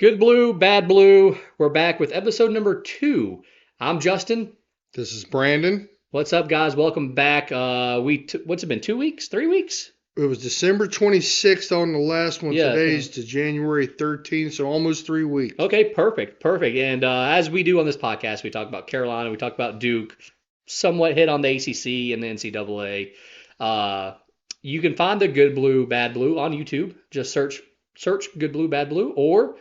Good Blue, Bad Blue. We're back with episode number 2. I'm Justin. This is Brandon. What's up, guys? Welcome back. What's it been? 2 weeks? 3 weeks? It was December 26th on the last one. Yeah. Today's to January 13th, so almost 3 weeks. Okay, perfect. And as we do on this podcast, we talk about Carolina, we talk about Duke, somewhat hit on the ACC and the NCAA. You can find the Good Blue, Bad Blue on YouTube. Just search Good Blue, Bad Blue, or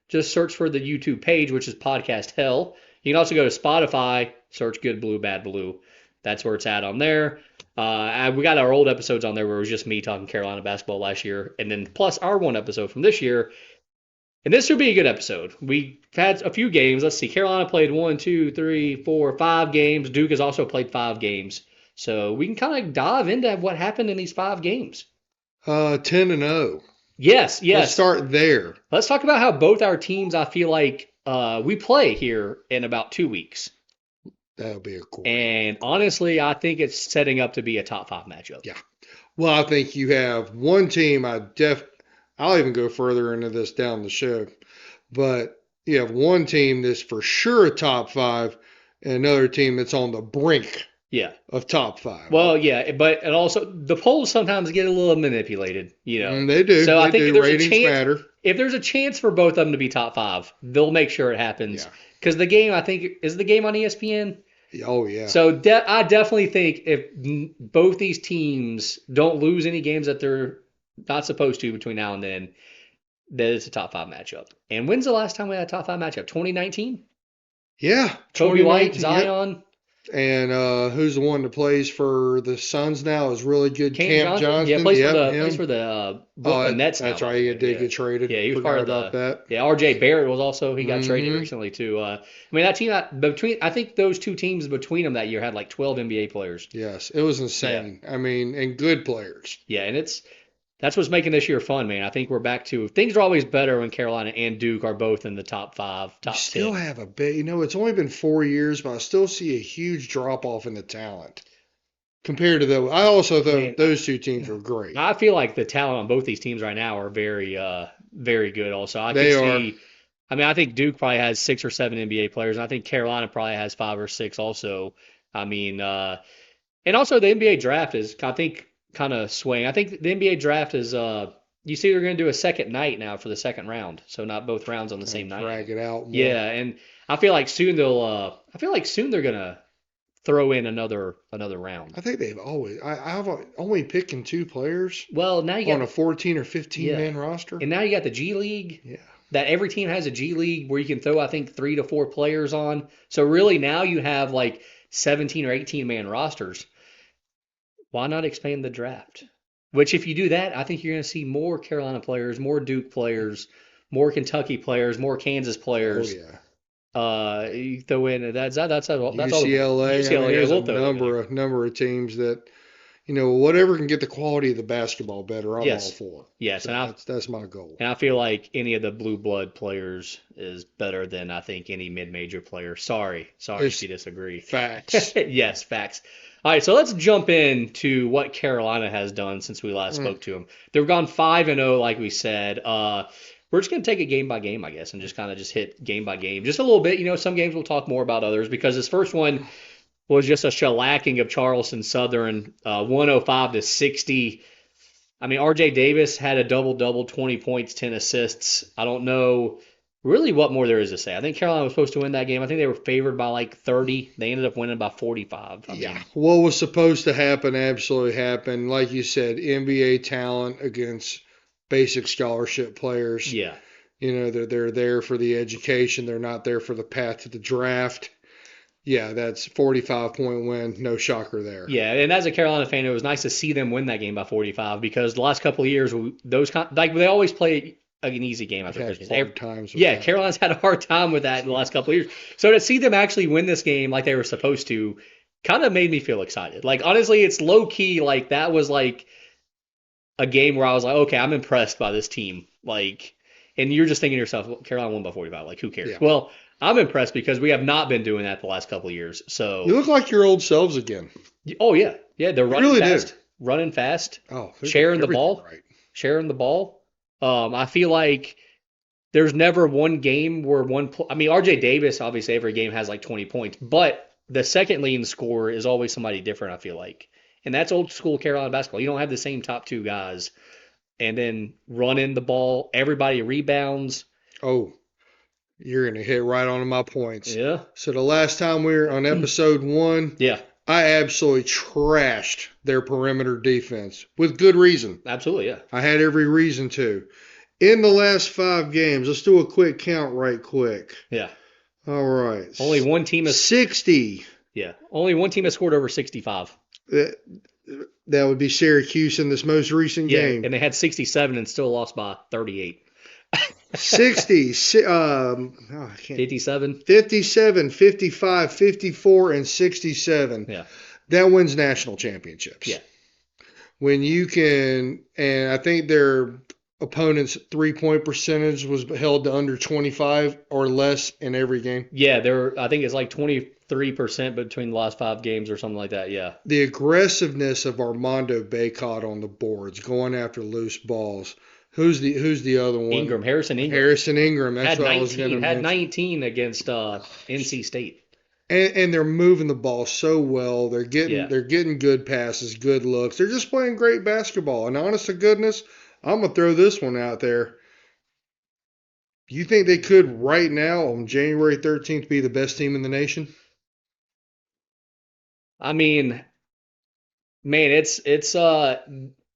just search for the YouTube page, which is Podcast Hell. You can also go to Spotify, search Good Blue, Bad Blue. That's where it's at on there. We got our old episodes on there where it was just me talking Carolina basketball last year, and then plus our one episode from this year. And this should be a good episode. We've had a few games. Let's see. Carolina played 1, 2, 3, 4, 5 games. Duke has also played 5 games. So we can kind of dive into what happened in these 5 games. 10-0. Yes. Let's start there. Let's talk about how both our teams, I feel like, we play here in about 2 weeks. That'll be a cool. And honestly, I think it's setting up to be a top 5 matchup. Yeah. Well, I think you have one team. I'll even go further into this down the show, but you have one team that's for sure a top 5, and another team that's on the brink. Yeah. Of top 5. Well, yeah, and also the polls sometimes get a little manipulated, you know. They do. So I think ratings matter. If there's a chance for both of them to be top 5, they'll make sure it happens. Because the game, I think, is the game on ESPN. Oh yeah. So I definitely think if both these teams don't lose any games that they're not supposed to between now and then, that it's a top 5 matchup. And when's the last time we had a top 5 matchup? 2019. Yeah. Kobe White, Zion. Yep. And who's the one that plays for the Suns now is really good. Cam Johnson. Yeah, plays for the Brooklyn Nets now. That's right. He did get traded. Yeah, he was part of that. Yeah, RJ Barrett was also, he got traded recently too. I mean, that team, I think those two teams between them that year had like 12 NBA players. Yes, it was insane. Yeah. I mean, and good players. Yeah, and that's what's making this year fun, man. I think we're back to, things are always better when Carolina and Duke are both in the top 5, top 10. Still have a bit, it's only been 4 years, but I still see a huge drop off in the talent compared to those. I also thought those two teams were great. I feel like the talent on both these teams right now are very, very good. Also, I think Duke probably has 6 or 7 NBA players, and I think Carolina probably has 5 or 6 also. I mean, and also the NBA draft is, I think, kind of swing. I think the NBA draft is you see they're going to do a second night now for the second round, so not both rounds on the same night. Drag it out more. Yeah, and I feel like soon they're going to throw in another round. I think they've always I've only picking 2 players. Well, now you got on a 14 or 15 man roster. And now you got the G League. Yeah. That every team has a G League where you can throw, I think, 3 to 4 players on. So really now you have like 17 or 18 man rosters. Why not expand the draft? Which, if you do that, I think you're going to see more Carolina players, more Duke players, more Kentucky players, more Kansas players. Oh yeah. You throw in that's all. UCLA. There's a number of teams that, whatever can get the quality of the basketball better. I'm all for. Yes, so and that's my goal. And I feel like any of the blue blood players is better than I think any mid-major player. Sorry if you disagree. Facts. Yes, facts. All right, so let's jump into what Carolina has done since we last spoke to them. They've gone 5-0, like we said. We're just going to take it game by game, I guess, and just kind of just hit game by game. Just a little bit. Some games we'll talk more about others because this first one was just a shellacking of Charleston Southern, 105-60. I mean, RJ Davis had a double-double, 20 points, 10 assists. I don't know really what more there is to say. I think Carolina was supposed to win that game. I think they were favored by like 30. They ended up winning by 45. What was supposed to happen absolutely happened. Like you said, NBA talent against basic scholarship players. Yeah. They're there for the education. They're not there for the path to the draft. Yeah, that's 45-point win. No shocker there. Yeah, and as a Carolina fan, it was nice to see them win that game by 45 because the last couple of years, they always play an easy game. Carolina's had a hard time with that in the last couple of years. So to see them actually win this game like they were supposed to kind of made me feel excited. Like, honestly, it's low-key. Like, that was like a game where I was like, okay, I'm impressed by this team. Like, and you're just thinking to yourself, well, Carolina won by 45. Like, who cares? Yeah. Well, I'm impressed because we have not been doing that the last couple of years. So you look like your old selves again. Oh, yeah. Yeah, they're running really fast. Do. Running fast. Oh, sharing the ball. Right. Sharing the ball. I feel like there's never one game where I mean, RJ Davis, obviously, every game has like 20 points, but the second leading scorer is always somebody different, I feel like. And that's old school Carolina basketball. You don't have the same top two guys and then running the ball, everybody rebounds. Oh, you're going to hit right on my points. Yeah. So the last time we were on episode 1, Yeah, I absolutely trashed their perimeter defense with good reason. absolutely. Yeah. I had every reason to. In the last 5 games, let's do a quick count right quick. Yeah. All right. Only one team has 60. Yeah. Only one team has scored over 65. That, that would be Syracuse in this most recent Yeah, game. and they had 67 and still lost by 38. 60, I can't. 57. 57, 55, 54, and 67. Yeah. That wins national championships. Yeah. When you can, and I think their opponent's 3-point percentage was held to under 25 or less in every game. Yeah, I think it's like 23% between the last 5 games or something like that. Yeah. The aggressiveness of Armando Bacot on the boards, going after loose balls. Who's the other one? Harrison Ingram. Harrison Ingram. That's had what I was going to 19, had mention. 19 against NC State. And they're moving the ball so well. They're getting good passes, good looks. They're just playing great basketball. And honest to goodness, I'm gonna throw this one out there. You think they could right now on January 13th be the best team in the nation? I mean, man, it's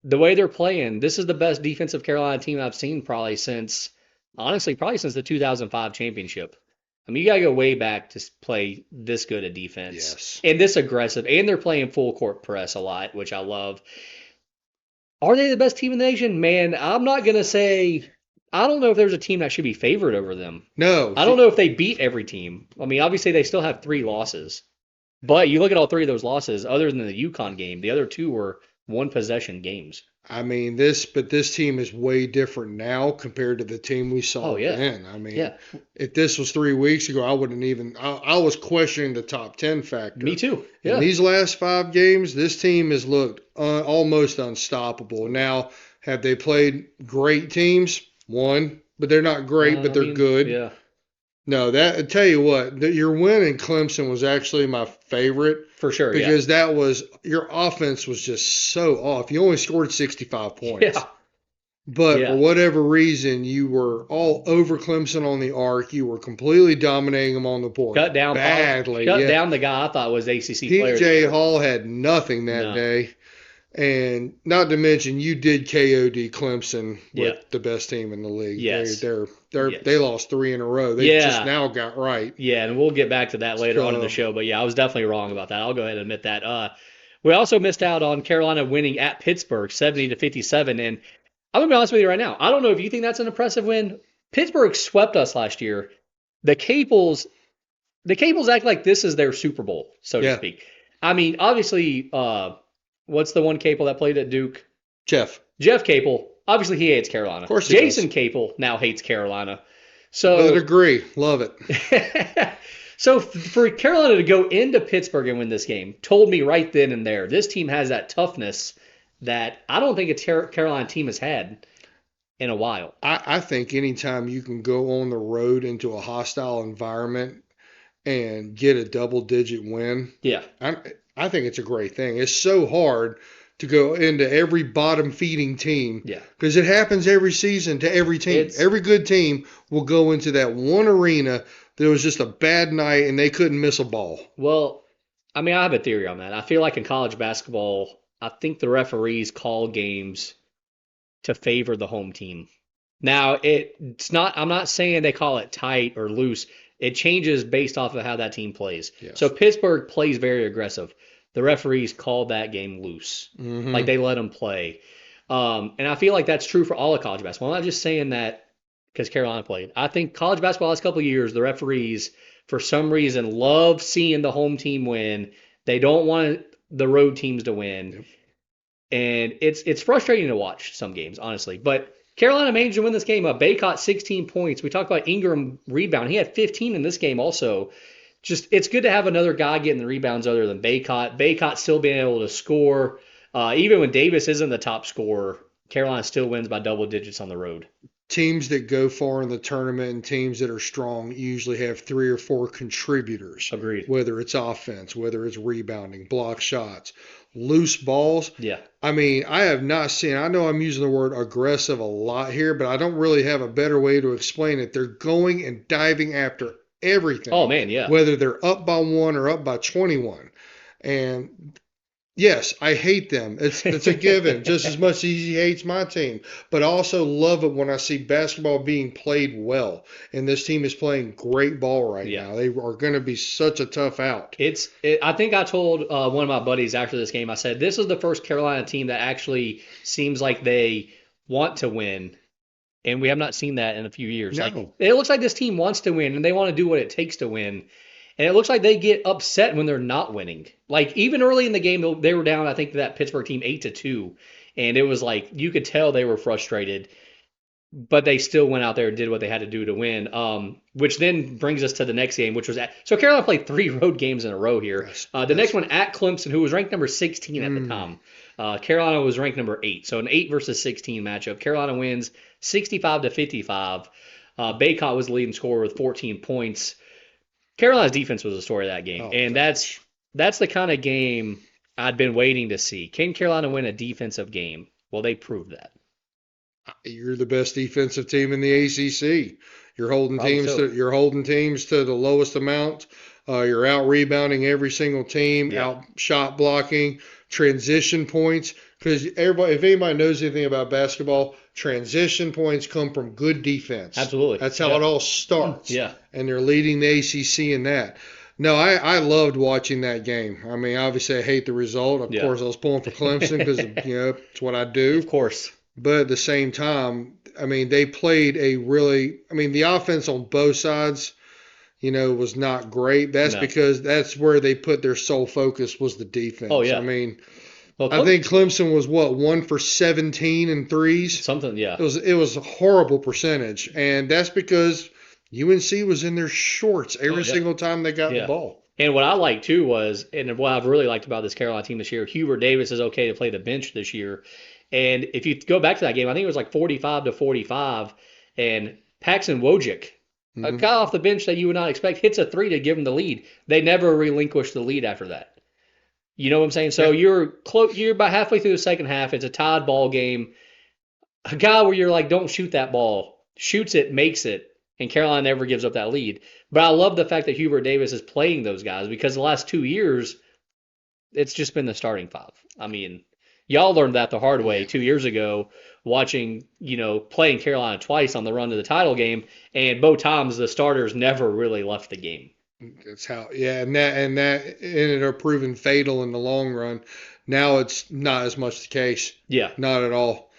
the way they're playing. This is the best defensive Carolina team I've seen probably since the 2005 championship. I mean, you gotta go way back to play this good a defense Yes. and this aggressive, and they're playing full court press a lot, which I love. Are they the best team in the nation? Man, I'm not gonna say. I don't know if there's a team that should be favored over them. No. I don't know if they beat every team. I mean, obviously they still have 3 losses, but you look at all 3 of those losses. Other than the UConn game, the other 2 were one possession games. I mean, this team is way different now compared to the team we saw Oh, yeah. then. I mean, Yeah, if this was 3 weeks ago, I wouldn't even. I was questioning the top 10 factor. me too. In Yeah, these last 5 games, this team has looked almost unstoppable. Now, have they played great teams? One, but they're not great, but I they're mean, good. Yeah, No, I tell you what, your win in Clemson was actually my favorite for sure. because that was your offense was just so off. You only scored 65 points. Yeah, But yeah, for whatever reason, you were all over Clemson on the arc. You were completely dominating them on the board. cut down badly. Cut yeah. down the guy I thought was ACC player. PJ Hall had nothing that No. day. And not to mention, you did KOD Clemson with Yeah. the best team in the league. Yes. They lost 3 in a row. They Yeah. just now got right. Yeah, and we'll get back to that later on in the show. But yeah, I was definitely wrong about that. I'll go ahead and admit that. We also missed out on Carolina winning at Pittsburgh, 70-57. And I'm gonna be honest with you right now. I don't know if you think that's an impressive win. Pittsburgh swept us last year. The Capels act like this is their Super Bowl, so to Yeah. speak. I mean, obviously, what's the one Capel that played at Duke? Jeff Capel. Obviously, he hates Carolina. Of course he Jason does. Capel now hates Carolina. To a So degree. Love it. So for Carolina to go into Pittsburgh and win this game told me right then and there, this team has that toughness that I don't think a Carolina team has had in a while. I think anytime you can go on the road into a hostile environment and get a double-digit win, Yeah, I think it's a great thing. It's so hard to go into every bottom-feeding team yeah, because it happens every season to every team. It's- Every good team will go into that one arena that was just a bad night and they couldn't miss a ball. Well, I mean, I have a theory on that. I feel like in college basketball, I think the referees call games to favor the home team. Now, it's not, I'm not saying they call it tight or loose. It changes based off of how that team plays. Yes. So Pittsburgh plays very aggressive. The referees called that game loose. Mhm. Like they let them play. And I feel like that's true for all of college basketball. I'm not just saying that because Carolina played. I think college basketball last couple of years, the referees, for some reason, love seeing the home team win. They don't want the road teams to win. Yep. And it's frustrating to watch some games, honestly. But Carolina managed to win this game. Bacot 16 points. We talked about Ingram rebound. He had 15 in this game also. Just it's good to have another guy getting the rebounds other than Bacot. Bacot still being able to score. Even when Davis isn't the top scorer, Carolina still wins by double digits on the road. teams that go far in the tournament and teams that are strong usually have 3 or 4 contributors, Agreed. whether it's offense, whether it's rebounding, block shots, loose balls. Yeah. I mean, I have not seen, I know I'm using the word aggressive a lot here, but I don't really have a better way to explain it. They're going and diving after everything, Oh man, yeah. whether they're up by 1 or up by 21. And yes, I hate them. It's a given, just as much as he hates my team. But I also love it when I see basketball being played well. And this team is playing great ball right Yeah. now. They are going to be such a tough out. I think I told one of my buddies after this game, I said, this is the first Carolina team that actually seems like they want to win. And we have not seen that in a few years. No. Like it looks like this team wants to win and they want to do what it takes to win. And it looks like they get upset when they're not winning. Like even early in the game, they were down, I think, to that Pittsburgh team 8-2. And it was like you could tell they were frustrated, but they still went out there and did what they had to do to win. Which then brings us to the next game, which was so Carolina played 3 road games in a row here. The next one at Clemson, who was ranked number 16 at the time. Carolina was ranked number 8. So an 8 versus 16 matchup. Carolina wins 65-55. Baycott was the leading scorer with 14 points. Carolina's defense was the story of that game, and that's the kind of game I'd been waiting to see. Can Carolina win a defensive game? Well, they proved that. You're the best defensive team in the ACC. You're holding Probably teams so. you're holding teams to the lowest amount. You're out rebounding every single team, Yeah. out shot blocking, transition points. Because everybody, if anybody knows anything about basketball, transition points come from good defense. Absolutely. That's how Yeah. it all starts. Yeah. And they're leading the ACC in that. No, I loved watching that game. I mean, obviously, I hate the result. Of Yeah. course, I was pulling for Clemson because it's what I do. Of course. But at the same time, I mean, they played the offense on both sides, was not great. That's No. because that's where they put their sole focus was the defense. Oh, yeah. I mean, Well, I think Clemson was 1 for 17 in threes. something. Yeah. It was a horrible percentage, and that's because UNC was in their shorts every yeah. single time they got Yeah. the ball. And what I liked too was, and what I've really liked about this Carolina team this year, Hubert Davis is okay to play the bench this year. And if you go back to that game, I think it was like 45-45, and Paxton Wojcik, a guy off the bench that you would not expect, hits a 3 to give him the lead. They never relinquished the lead after that. You know what I'm saying? So you're about halfway through the second half. It's a tied ball game. A guy where you're like, don't shoot that ball, shoots it, makes it, and Carolina never gives up that lead. But I love the fact that Hubert Davis is playing those guys because the last 2 years, it's just been the starting 5. I mean, y'all learned that the hard way 2 years ago, watching, playing Carolina twice on the run to the title game, and both times the starters never really left the game. That's how, and that ended up proving fatal in the long run. Now it's not as much the case. Yeah. Not at all.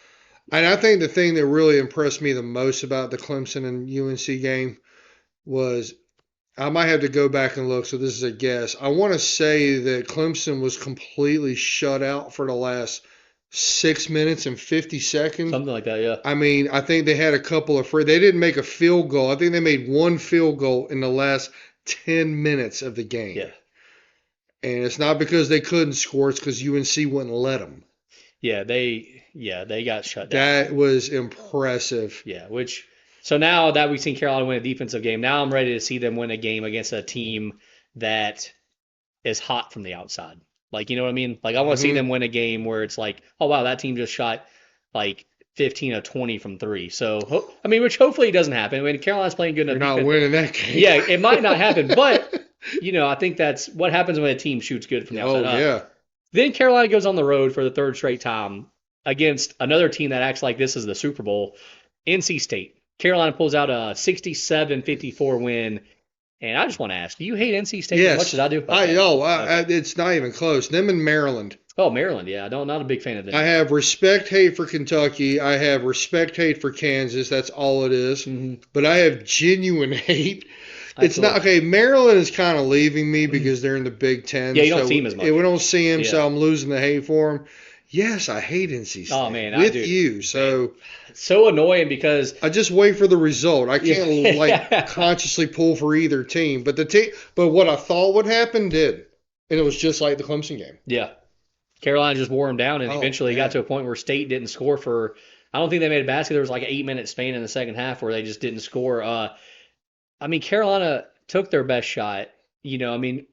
And I think the thing that really impressed me the most about the Clemson and UNC game was, I might have to go back and look, so this is a guess. I want to say that Clemson was completely shut out for the last 6 minutes and 50 seconds. Something like that, yeah. I mean, I think they had a couple of they didn't make a field goal. I think they made 1 field goal in the last 10 minutes of the game. Yeah. And it's not because they couldn't score, it's because UNC wouldn't let them. Yeah, they got shut down. That was impressive. Yeah, so now that we've seen Carolina win a defensive game, now I'm ready to see them win a game against a team that is hot from the outside. Like, you know what I mean? Like, I want to see them win a game where it's like, oh, wow, that team just shot like 15 of 20 from 3. So, which hopefully doesn't happen. I mean, Carolina's playing good enough. You're not winning that game. Yeah, it might not happen, but, I think that's what happens when a team shoots good from the outside up. Yeah. Then Carolina goes on the road for the 3rd straight time against another team that acts like this is the Super Bowl, NC State. Carolina pulls out a 67-54 win. And I just want to ask, do you hate NC State as much as I do? Okay. It's not even close. Them in Maryland. Oh, Maryland, yeah. Not a big fan of them. I have respect, hate for Kentucky. I have respect, hate for Kansas. That's all it is. Mm-hmm. But I have genuine hate. It's not okay. Maryland is kind of leaving me because they're in the Big Ten. Yeah, you don't see them as much. We don't see them, Yeah. so I'm losing the hate for them. Yes, I hate NC State. Oh, man, with I do. you. So It's so annoying because I just wait for the result. I can't Yeah. consciously pull for either team. But but what I thought would happen did, and it was just like the Clemson game. yeah, Carolina just wore them down, and Oh, eventually man. got to a point where State didn't score for I don't think they made a basket. There was like an 8 minute span in the second half where they just didn't score. I mean, Carolina took their best shot. I mean,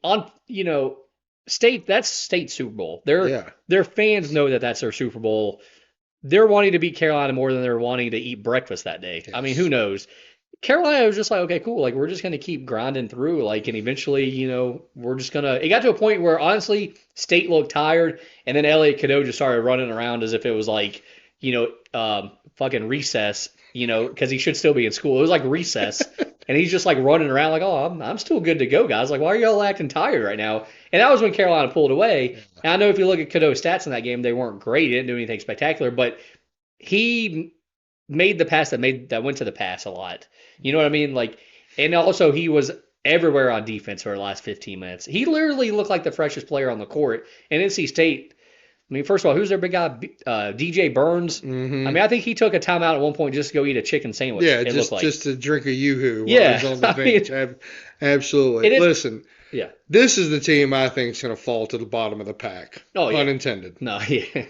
that's state Super Bowl. Yeah. Their fans know that that's their Super Bowl. They're wanting to beat Carolina more than they're wanting to eat breakfast that day. I mean, who Yes. knows? Carolina was just like, okay, cool. Like, we're just going to keep grinding through. Like, and eventually, we're just going to. It got to a point where, honestly, State looked tired. And then Elliot Cadeau just started running around as if it was like, fucking recess, because he should still be in school. It was like recess. And he's just like running around like, oh, I'm still good to go, guys. Like, why are y'all acting tired right now? And that was when Carolina pulled away. And I know if you look at Cadeau's stats in that game, they weren't great. He didn't do anything spectacular, but he made the pass that went to the pass a lot. You know what I mean? Like, and also he was everywhere on defense for the last 15 minutes. He literally looked like the freshest player on the court. And NC State, I mean, first of all, who's their big guy? DJ Burns. Mm-hmm. I mean, I think he took a timeout at one point just to go eat a chicken sandwich. Yeah, it looked like. just to drink a yoo-hoo while Yeah, he's on the I mean, bench. Absolutely. it is- Listen, yeah. this is the team I think is going to fall to the bottom of the pack. Oh, yeah. Unintended. No, yeah.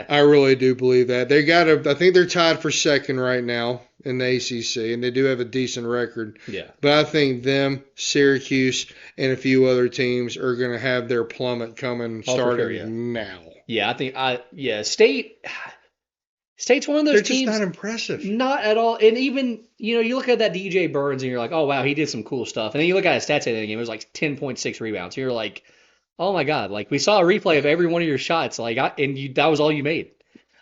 I really do believe that. I think they're tied for second right now in the ACC, and they do have a decent record. Yeah. But I think them, Syracuse, and a few other teams are going to have their plummet coming Oh, for starting sure, yeah. now. Yeah, I think State's one of those They're teams. just not impressive. Not at all. And even, you look at that DJ Burns and you're like, oh, wow, he did some cool stuff. And then you look at his stats in the game, it was like 10.6 rebounds. You're like, oh my God. Like, we saw a replay of every one of your shots. Like, that was all you made.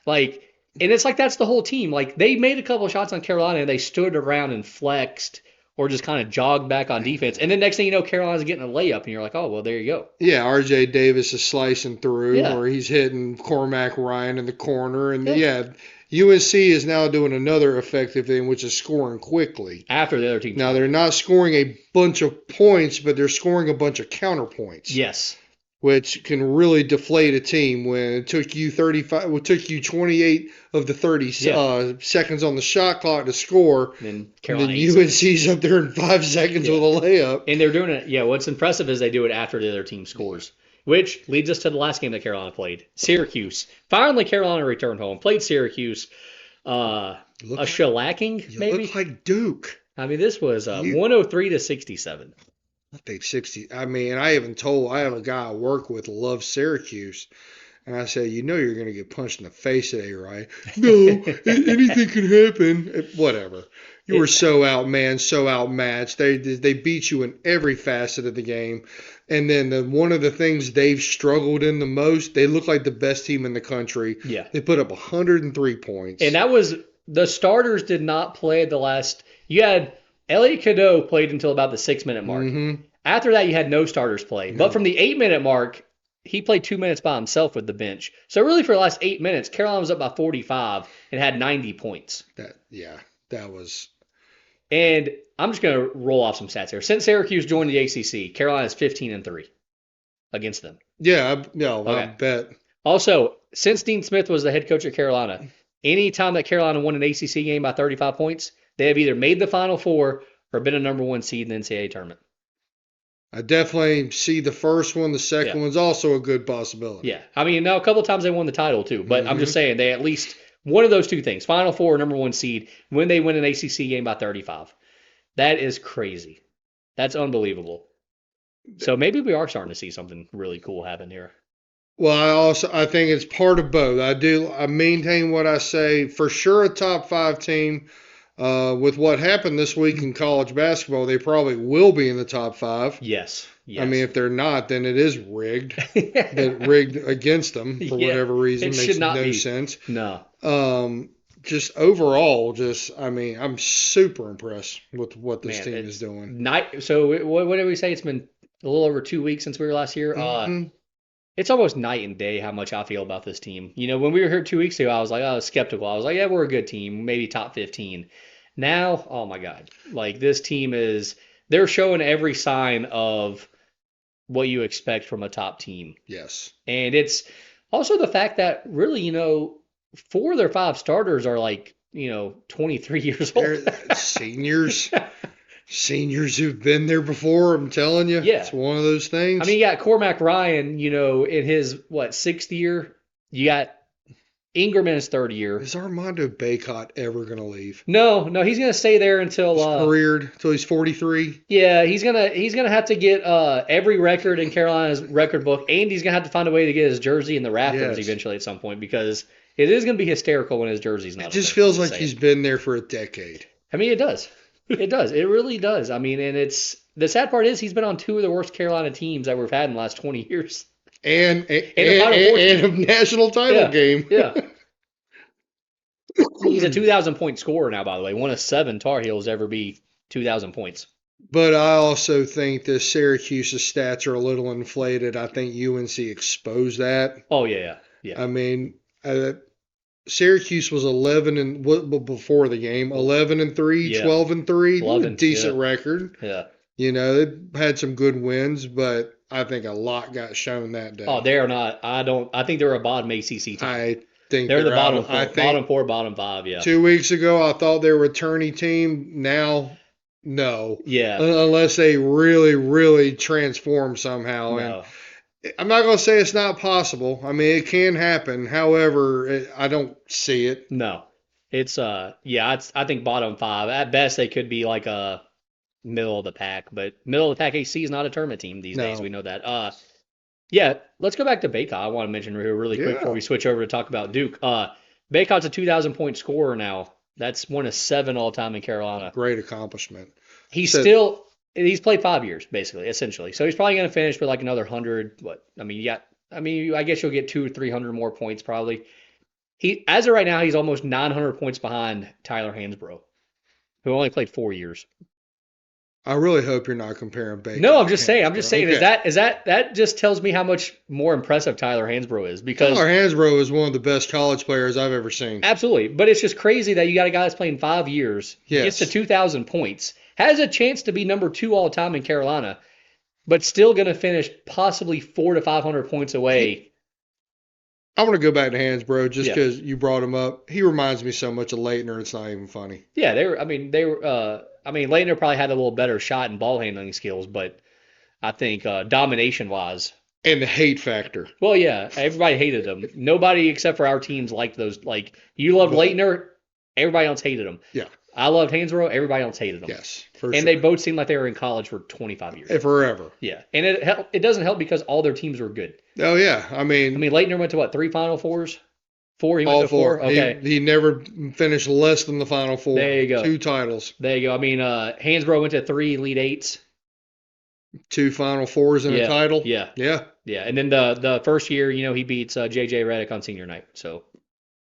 Like, and it's like that's the whole team. Like, they made a couple of shots on Carolina and they stood around and flexed or just kind of jogged back on defense. And then next thing you know, Carolina's getting a layup and you're like, oh, well, there you go. Yeah, R.J. Davis is slicing through, Yeah. or he's hitting Cormac Ryan in the corner. And Yeah. UNC is now doing another effective thing, which is scoring quickly. After the other team. Now, they're not scoring a bunch of points, but they're scoring a bunch of counterpoints. Yes. Which can really deflate a team when it took you 28 of the 30 seconds on the shot clock to score. And And then Carolina. UNC's up there in 5 seconds with a layup. And they're doing it. Yeah, what's impressive is they do it after the other team scores, which leads us to the last game that Carolina played. Syracuse. Finally, Carolina returned home. Played Syracuse. A shellacking, You maybe? look like Duke. I mean, this was 103 to 67. I think 60. I mean, I have a guy I work with loves Syracuse. And I said, you're going to get punched in the face today, right? No, anything can happen. Whatever. You were so outmanned, so outmatched. They beat you in every facet of the game. And then one of the things they've struggled in the most, they look like the best team in the country. Yeah. They put up 103 points. And that was the starters did not play the last. You had Elliot Cadeau played until about the 6 minute mark. Mm-hmm. After that, you had no starters play. But from the 8 minute mark, he played 2 minutes by himself with the bench. So really, for the last 8 minutes, Carolina was up by 45 and had 90 points. That was. And I'm just going to roll off some stats here. Since Syracuse joined the ACC, Carolina is 15-3 against them. Yeah, I Okay. bet. Also, since Dean Smith was the head coach at Carolina, any time that Carolina won an ACC game by 35 points, they have either made the Final Four or been a number one seed in the NCAA tournament. I definitely see the first one. The second one's also a good possibility. Yeah. I mean, now a couple of times they won the title too, but I'm just saying they at least one of those two things, Final Four or number one seed, when they win an ACC game by 35. That is crazy. That's unbelievable. So maybe we are starting to see something really cool happen here. Well, I think it's part of both. I maintain what I say. For sure, a top 5 team. With what happened this week in college basketball, they probably will be in the top 5. Yes. I mean, if they're not, then it is rigged. Rigged against them for whatever reason. It Makes should not no be. sense. No. Just overall, I'm super impressed with what this team is doing. So what did we say? It's been a little over 2 weeks since we were last here. It's almost night and day how much I feel about this team. When we were here 2 weeks ago, I was like, I was skeptical. I was like, yeah, we're a good team, maybe top 15. Now, oh my God, like this team they're showing every sign of what you expect from a top team. Yes. And it's also the fact that really, 4 of their 5 starters are like, 23 years old. They're seniors. Seniors who've been there before, I'm telling you. Yeah. It's one of those things. I mean, you got Cormac Ryan, in his, 6th year. You got Ingram in his third year. Is Armando Bacot ever going to leave? No, he's gonna stay there until He's careered until he's 43. yeah, he's gonna have to get every record in Carolina's record book, and he's gonna have to find a way to get his jersey in the rafters Yes. eventually at some point because it is gonna be hysterical when his jersey's not. It just up there. feels I'm like just he's saying. been there for a decade. I mean, it does. It does. It really does. I mean, and it's the sad part is he's been on two of the worst Carolina teams that we've had in the last 20 years. And the Final Four and a national title Yeah, game. yeah. He's a 2,000 point scorer now, by the way. One of 7 Tar Heels ever be 2,000 points. But I also think that Syracuse's stats are a little inflated. I think UNC exposed that. Oh yeah, yeah. I mean, Syracuse was 11 and before the game, 11-3, Yeah. 12-3, 11, decent yeah. record. Yeah. You know, they had some good wins, but I think a lot got shown that day. Oh, they are not. I think they're a bottom ACC team. I think They're the out bottom of- four, I think bottom 4, bottom 5. Yeah. 2 weeks ago I thought they were a tourney team. Now, no. Yeah. Unless they really, really transform somehow. No. And I'm not going to say it's not possible. I mean, it can happen. However, I don't see it. No. It's I think bottom 5. At best they could be like a middle of the pack, but middle of the pack AC is not a tournament team these No. days. We know that. Yeah, let's go back to Bacot. I want to mention really quick Yeah. before we switch over to talk about Duke. Bacot's a 2,000 point scorer now. That's one of 7 all time in Carolina. Great accomplishment. He's So- he's played 5 years basically, essentially. So he's probably going to finish with like another 100. I guess you'll get 200 or 300 more points probably. As of right now, he's almost 900 points behind Tyler Hansbrough, who only played 4 years. I really hope you're not comparing Bacon. No, I'm just saying. Okay. That just tells me how much more impressive Tyler Hansbrough is because Tyler Hansbrough is one of the best college players I've ever seen. absolutely. But it's just crazy that you got a guy that's playing 5 years, Yes. gets to 2,000 points, has a chance to be number 2 all time in Carolina, but still going to finish possibly 400 to 500 points away. I want to go back to Hansbrough just Yeah. because you brought him up. He reminds me so much of Leitner. It's not even funny. Yeah, Leitner probably had a little better shot and ball handling skills, but I think domination wise. And the hate factor. Well, yeah, everybody hated him. Nobody except for our teams liked those. Like you loved Leitner, everybody else hated him. Yeah. I loved Hansbrough, everybody else hated him. Yes. For And sure. they both seemed like they were in college for 25 years. Forever. Yeah, and it doesn't help because all their teams were good. Oh, yeah. I mean, Leitner went to what, 3 Final Fours? 4? He all went to 4? 4. Okay. He never finished less than the Final Four. There you go. 2 titles. There you go. Hansbrough went to 3 Elite Eights. 2 Final Fours and Yeah. a title. Yeah. Yeah. Yeah, and then the first year, he beats J.J. Redick on senior night. So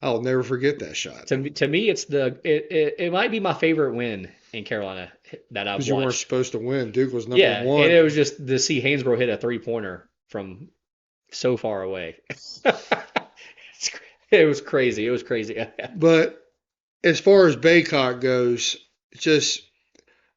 I'll never forget that shot. to me, it might be my favorite win in Carolina that I've Because you weren't watched. supposed to win. Duke was number Yeah, 1. and it was just to see Hansbrough hit a 3-pointer from so far away. It was crazy. It was crazy. But as far as Bacot goes, just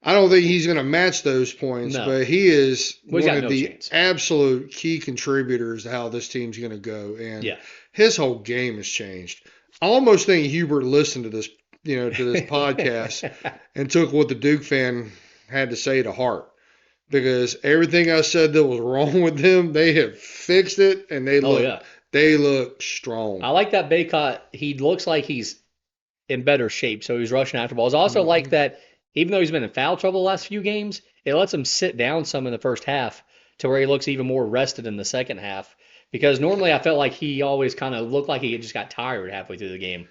I don't think he's going to match those points, No. but he is Well, he's one got of no the chance. absolute key contributors to how this team's going to go. And Yeah. his whole game has changed. I almost think Hubert listened to this, to this podcast and took what the Duke fan had to say to heart. Because everything I said that was wrong with them, they have fixed it, and they Oh look yeah. they look strong. I like that Bacot. He looks like he's in better shape, so he's rushing after balls. I also like that even though he's been in foul trouble the last few games, it lets him sit down some in the first half to where he looks even more rested in the second half. Because normally I felt like he always kind of looked like he just got tired halfway through the game.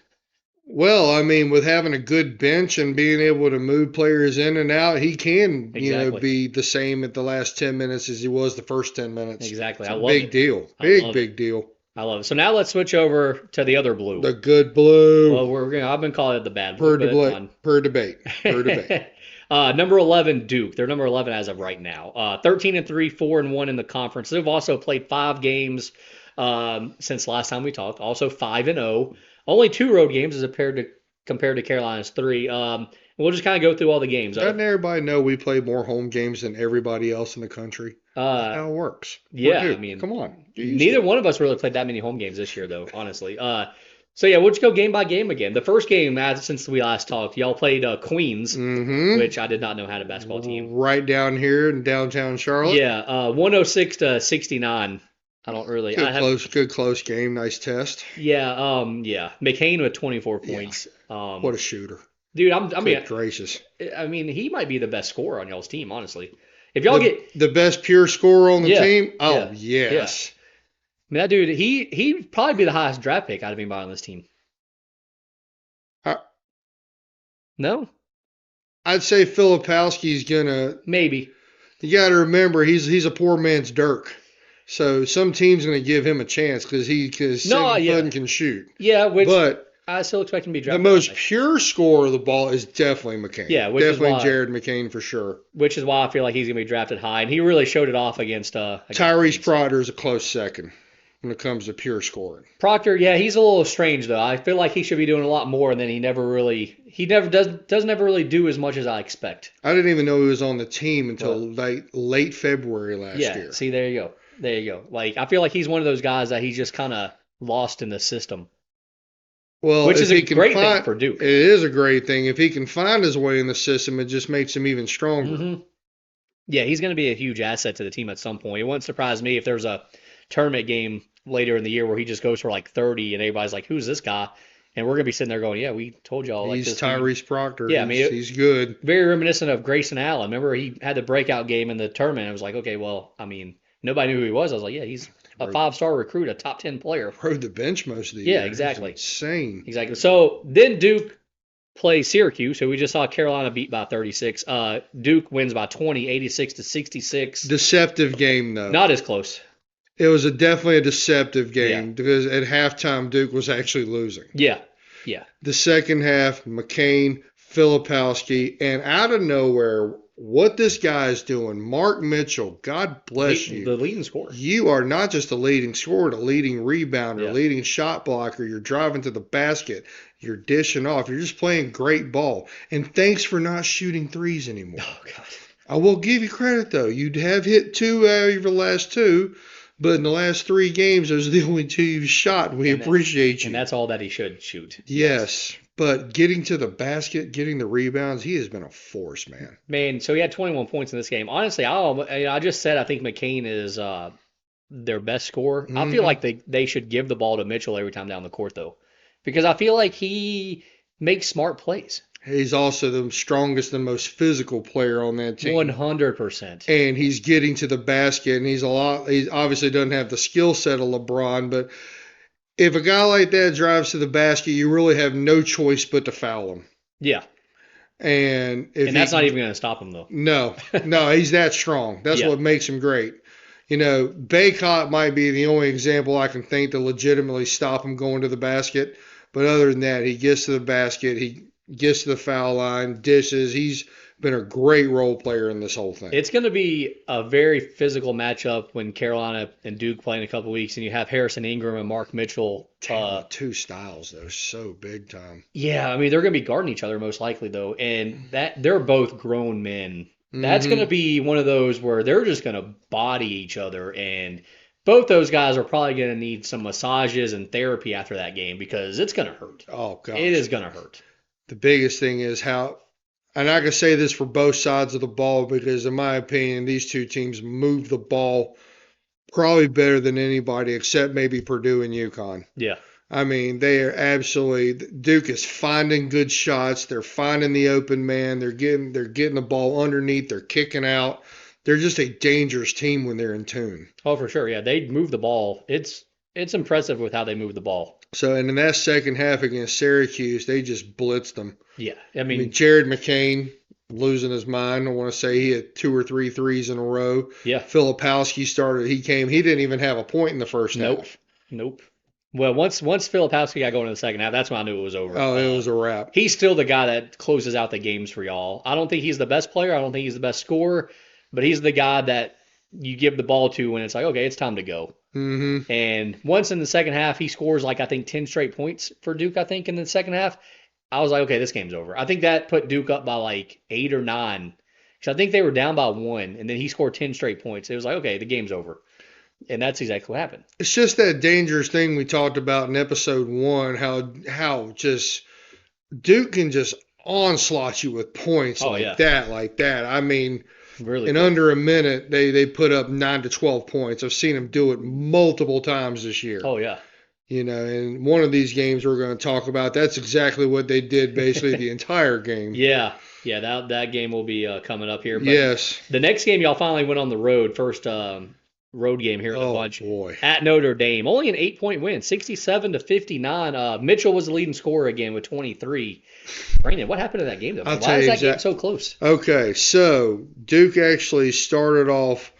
Well, I mean, with having a good bench and being able to move players in and out, he can, Exactly. be the same at the last 10 minutes as he was the first 10 minutes. Exactly. It's I a love big it. deal. I Big, love big deal. I love it. So now let's switch over to the other blue. The good blue. Well, I've been calling it the bad blue. per, but it's fun. debate. Per debate. Number 11, Duke. They're number 11 as of right now. 13-3, 4-1 in the conference. They've also played 5 games since last time we talked. Also 5-0. Only 2 road games as compared to Carolina's 3. We'll just kind of go through all the games. Doesn't everybody know we play more home games than everybody else in the country? That's how it works. yeah, We're Duke. I mean, come on. Get used neither to it. one of us really played that many home games this year, though, honestly. So yeah, we'll just go game by game again. The first game, since we last talked, y'all played Queens, Mhm. which I did not know had a basketball team. Right down here in downtown Charlotte. Yeah, 106 to 69. I don't really. I Good have. close game. Nice test. Yeah. Yeah. McCain with 24 Yeah. points. What a shooter. Dude, I mean, Good gracious. he might be the best scorer on y'all's team, honestly. If y'all The get, the best pure scorer on the yeah, team? Oh yeah, yeah. yes. I mean, that dude, he'd probably be the highest draft pick out of anybody on this team. I, No, I'd say Filipowski's gonna. maybe. You got to remember he's a poor man's Dirk. So some team's gonna give him a chance because he's No, 7 foot yeah, and can shoot. yeah. Which But I still expect him to be the drafted most high. pure scorer of the ball is definitely McCain. Yeah, Definitely Jared McCain for sure. which is why I feel like he's gonna be drafted high, and he really showed it off against Tyrese Queens. Proctor is a close second when it comes to pure scoring. Proctor, yeah, he's a little strange though. I feel like he should be doing a lot more, and then he never doesn't ever really do as much as I expect. I didn't even know he was on the team until Well, late February last yeah, year. see, there you go. There you go. Like, I feel like he's one of those guys that he's just kind of lost in the system, Well, which if is a he can great thing find, for Duke. it is a great thing. If he can find his way in the system, it just makes him even stronger. hmm Yeah, he's going to be a huge asset to the team at some point. It wouldn't surprise me if there's a tournament game later in the year where he just goes for like 30 and everybody's like, who's this guy? And we're going to be sitting there going, yeah, we told y'all like He's this. Tyrese Proctor. Yeah, I mean, He's good. very reminiscent of Grayson Allen. Remember, he had the breakout game in the tournament. I was like, okay, well, I mean, nobody knew who he was. I was like, yeah, he's a 5-star recruit, a top 10 player. Rode the bench most of the Yeah, year. exactly. Insane. Exactly. So then Duke plays Syracuse. So we just saw Carolina beat by 36. Duke wins by 20, 86-66. Deceptive game though. Not as close. It was definitely a deceptive game Yeah. because at halftime Duke was actually losing. Yeah. Yeah. The second half, McCain, Filipowski, and out of nowhere, what this guy is doing, Mark Mitchell, God bless you. The leading scorer. You are not just a leading scorer, a leading rebounder, Yeah. leading shot blocker. You're driving to the basket. You're dishing off. You're just playing great ball. And thanks for not shooting threes anymore. Oh, God. I will give you credit, though. You have hit 2 out of the last 2, but in the last 3 games, those are the only 2 you've shot. We appreciate you. And that's all that he should shoot. Yes. But getting to the basket, getting the rebounds, he has been a force, man. Man, so he had 21 points in this game. Honestly, I just said I think McCain is their best scorer. I feel like they should give the ball to Mitchell every time down the court, though, because I feel like he makes smart plays. He's also the strongest and most physical player on that team. 100%. And he's getting to the basket, and he obviously doesn't have the skill set of LeBron, but if a guy like that drives to the basket, you really have no choice but to foul him. Yeah. And that's not even going to stop him, though. No, he's that strong. That's Yeah. what makes him great. You know, Baycott might be the only example I can think to legitimately stop him going to the basket. But other than that, he gets to the basket, he gets to the foul line, dishes. He's been a great role player in this whole thing. It's going to be a very physical matchup when Carolina and Duke play in a couple weeks, and you have Harrison Ingram and Mark Mitchell. 2 styles, though, so big time. Yeah, I mean they're going to be guarding each other most likely though, and that they're both grown men. That's going to be one of those where they're just going to body each other, and both those guys are probably going to need some massages and therapy after that game because it's going to hurt. Oh, God. It is going to hurt. The biggest thing is how, and I can say this for both sides of the ball because, in my opinion, these 2 teams move the ball probably better than anybody except maybe Purdue and UConn. Yeah. I mean, they are absolutely. Duke is finding good shots. They're finding the open man. They're getting the ball underneath. They're kicking out. They're just a dangerous team when they're in tune. Oh, for sure. Yeah, they move the ball. It's impressive with how they move the ball. So, and in that second half against Syracuse, they just blitzed them. Yeah, I mean, Jared McCain losing his mind. I want to say he had 2 or 3 threes in a row. Yeah. Filipowski started. He didn't even have a point in the first half. Nope. Well, once Filipowski got going in the second half, that's when I knew it was over. Oh, it was a wrap. He's still the guy that closes out the games for y'all. I don't think he's the best player. I don't think he's the best scorer, but he's the guy that you give the ball to when it's like, okay, it's time to go. Mm-hmm. And once in the second half, he scores like I think 10 straight points for Duke. I think in the second half, I was like, okay, this game's over. I think that put Duke up by like 8 or 9. Because I think they were down by 1, and then he scored 10 straight points. It was like, okay, the game's over. And that's exactly what happened. It's just that dangerous thing we talked about in episode 1, how just Duke can just onslaught you with points like that. I mean, Really In quick. under a minute, they put up 9 to 12 points. I've seen them do it multiple times this year. Oh yeah. And one of these games we're going to talk about, that's exactly what they did basically the entire game. Yeah, yeah, that game will be coming up here. But Yes. the next game, y'all finally went on the road. First road game here in the Oh bunch boy. at Notre Dame. Only an 8-point win, 67-59. Mitchell was the leading scorer again with 23. Brandon, what happened to that game though? I'll Why tell is you that game exactly. so close? Okay, so Duke actually started off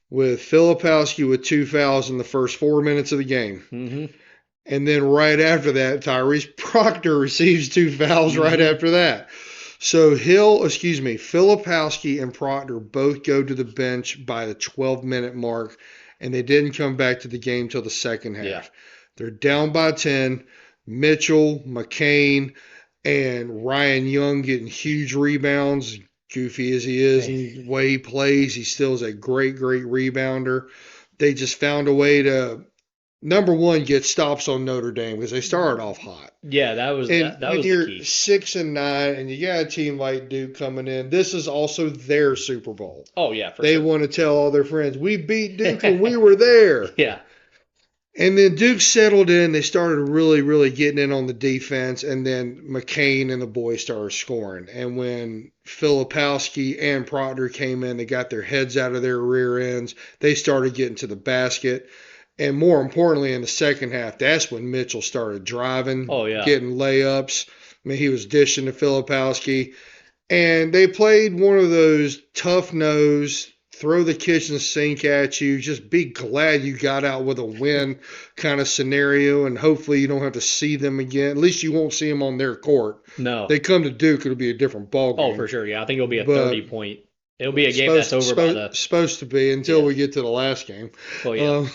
with Filipowski with 2 fouls in the first 4 minutes of the game. Mm-hmm. And then right after that, Tyrese Proctor receives 2 fouls right Mm-hmm. after that. So Filipowski and Proctor both go to the bench by the 12-minute mark, and they didn't come back to the game till the second half. Yeah. They're down by 10. Mitchell, McCain, and Ryan Young getting huge rebounds. Goofy as he is and the way he plays, he still is a great, great rebounder. They just found a way to, number one, get stops on Notre Dame because they started off hot. Yeah, that was And that when was the you're key. 6-9 and you got a team like Duke coming in, this is also their Super Bowl. Oh yeah, for They sure. want to tell all their friends, we beat Duke when we were there. Yeah. And then Duke settled in. They started really, really getting in on the defense. And then McCain and the boys started scoring. And when Filipowski and Proctor came in, they got their heads out of their rear ends. They started getting to the basket. And more importantly, in the second half, that's when Mitchell started driving, Oh yeah. getting layups. I mean, he was dishing to Filipowski. And they played one of those tough nose, throw the kitchen sink at you, just be glad you got out with a win kind of scenario, and hopefully you don't have to see them again. At least you won't see them on their court. No. They come to Duke, it'll be a different ball game. Oh, for sure. Yeah, I think it'll be a But 30-point. It'll be a game that's over by the. supposed to be until Yeah. we get to the last game. Oh yeah.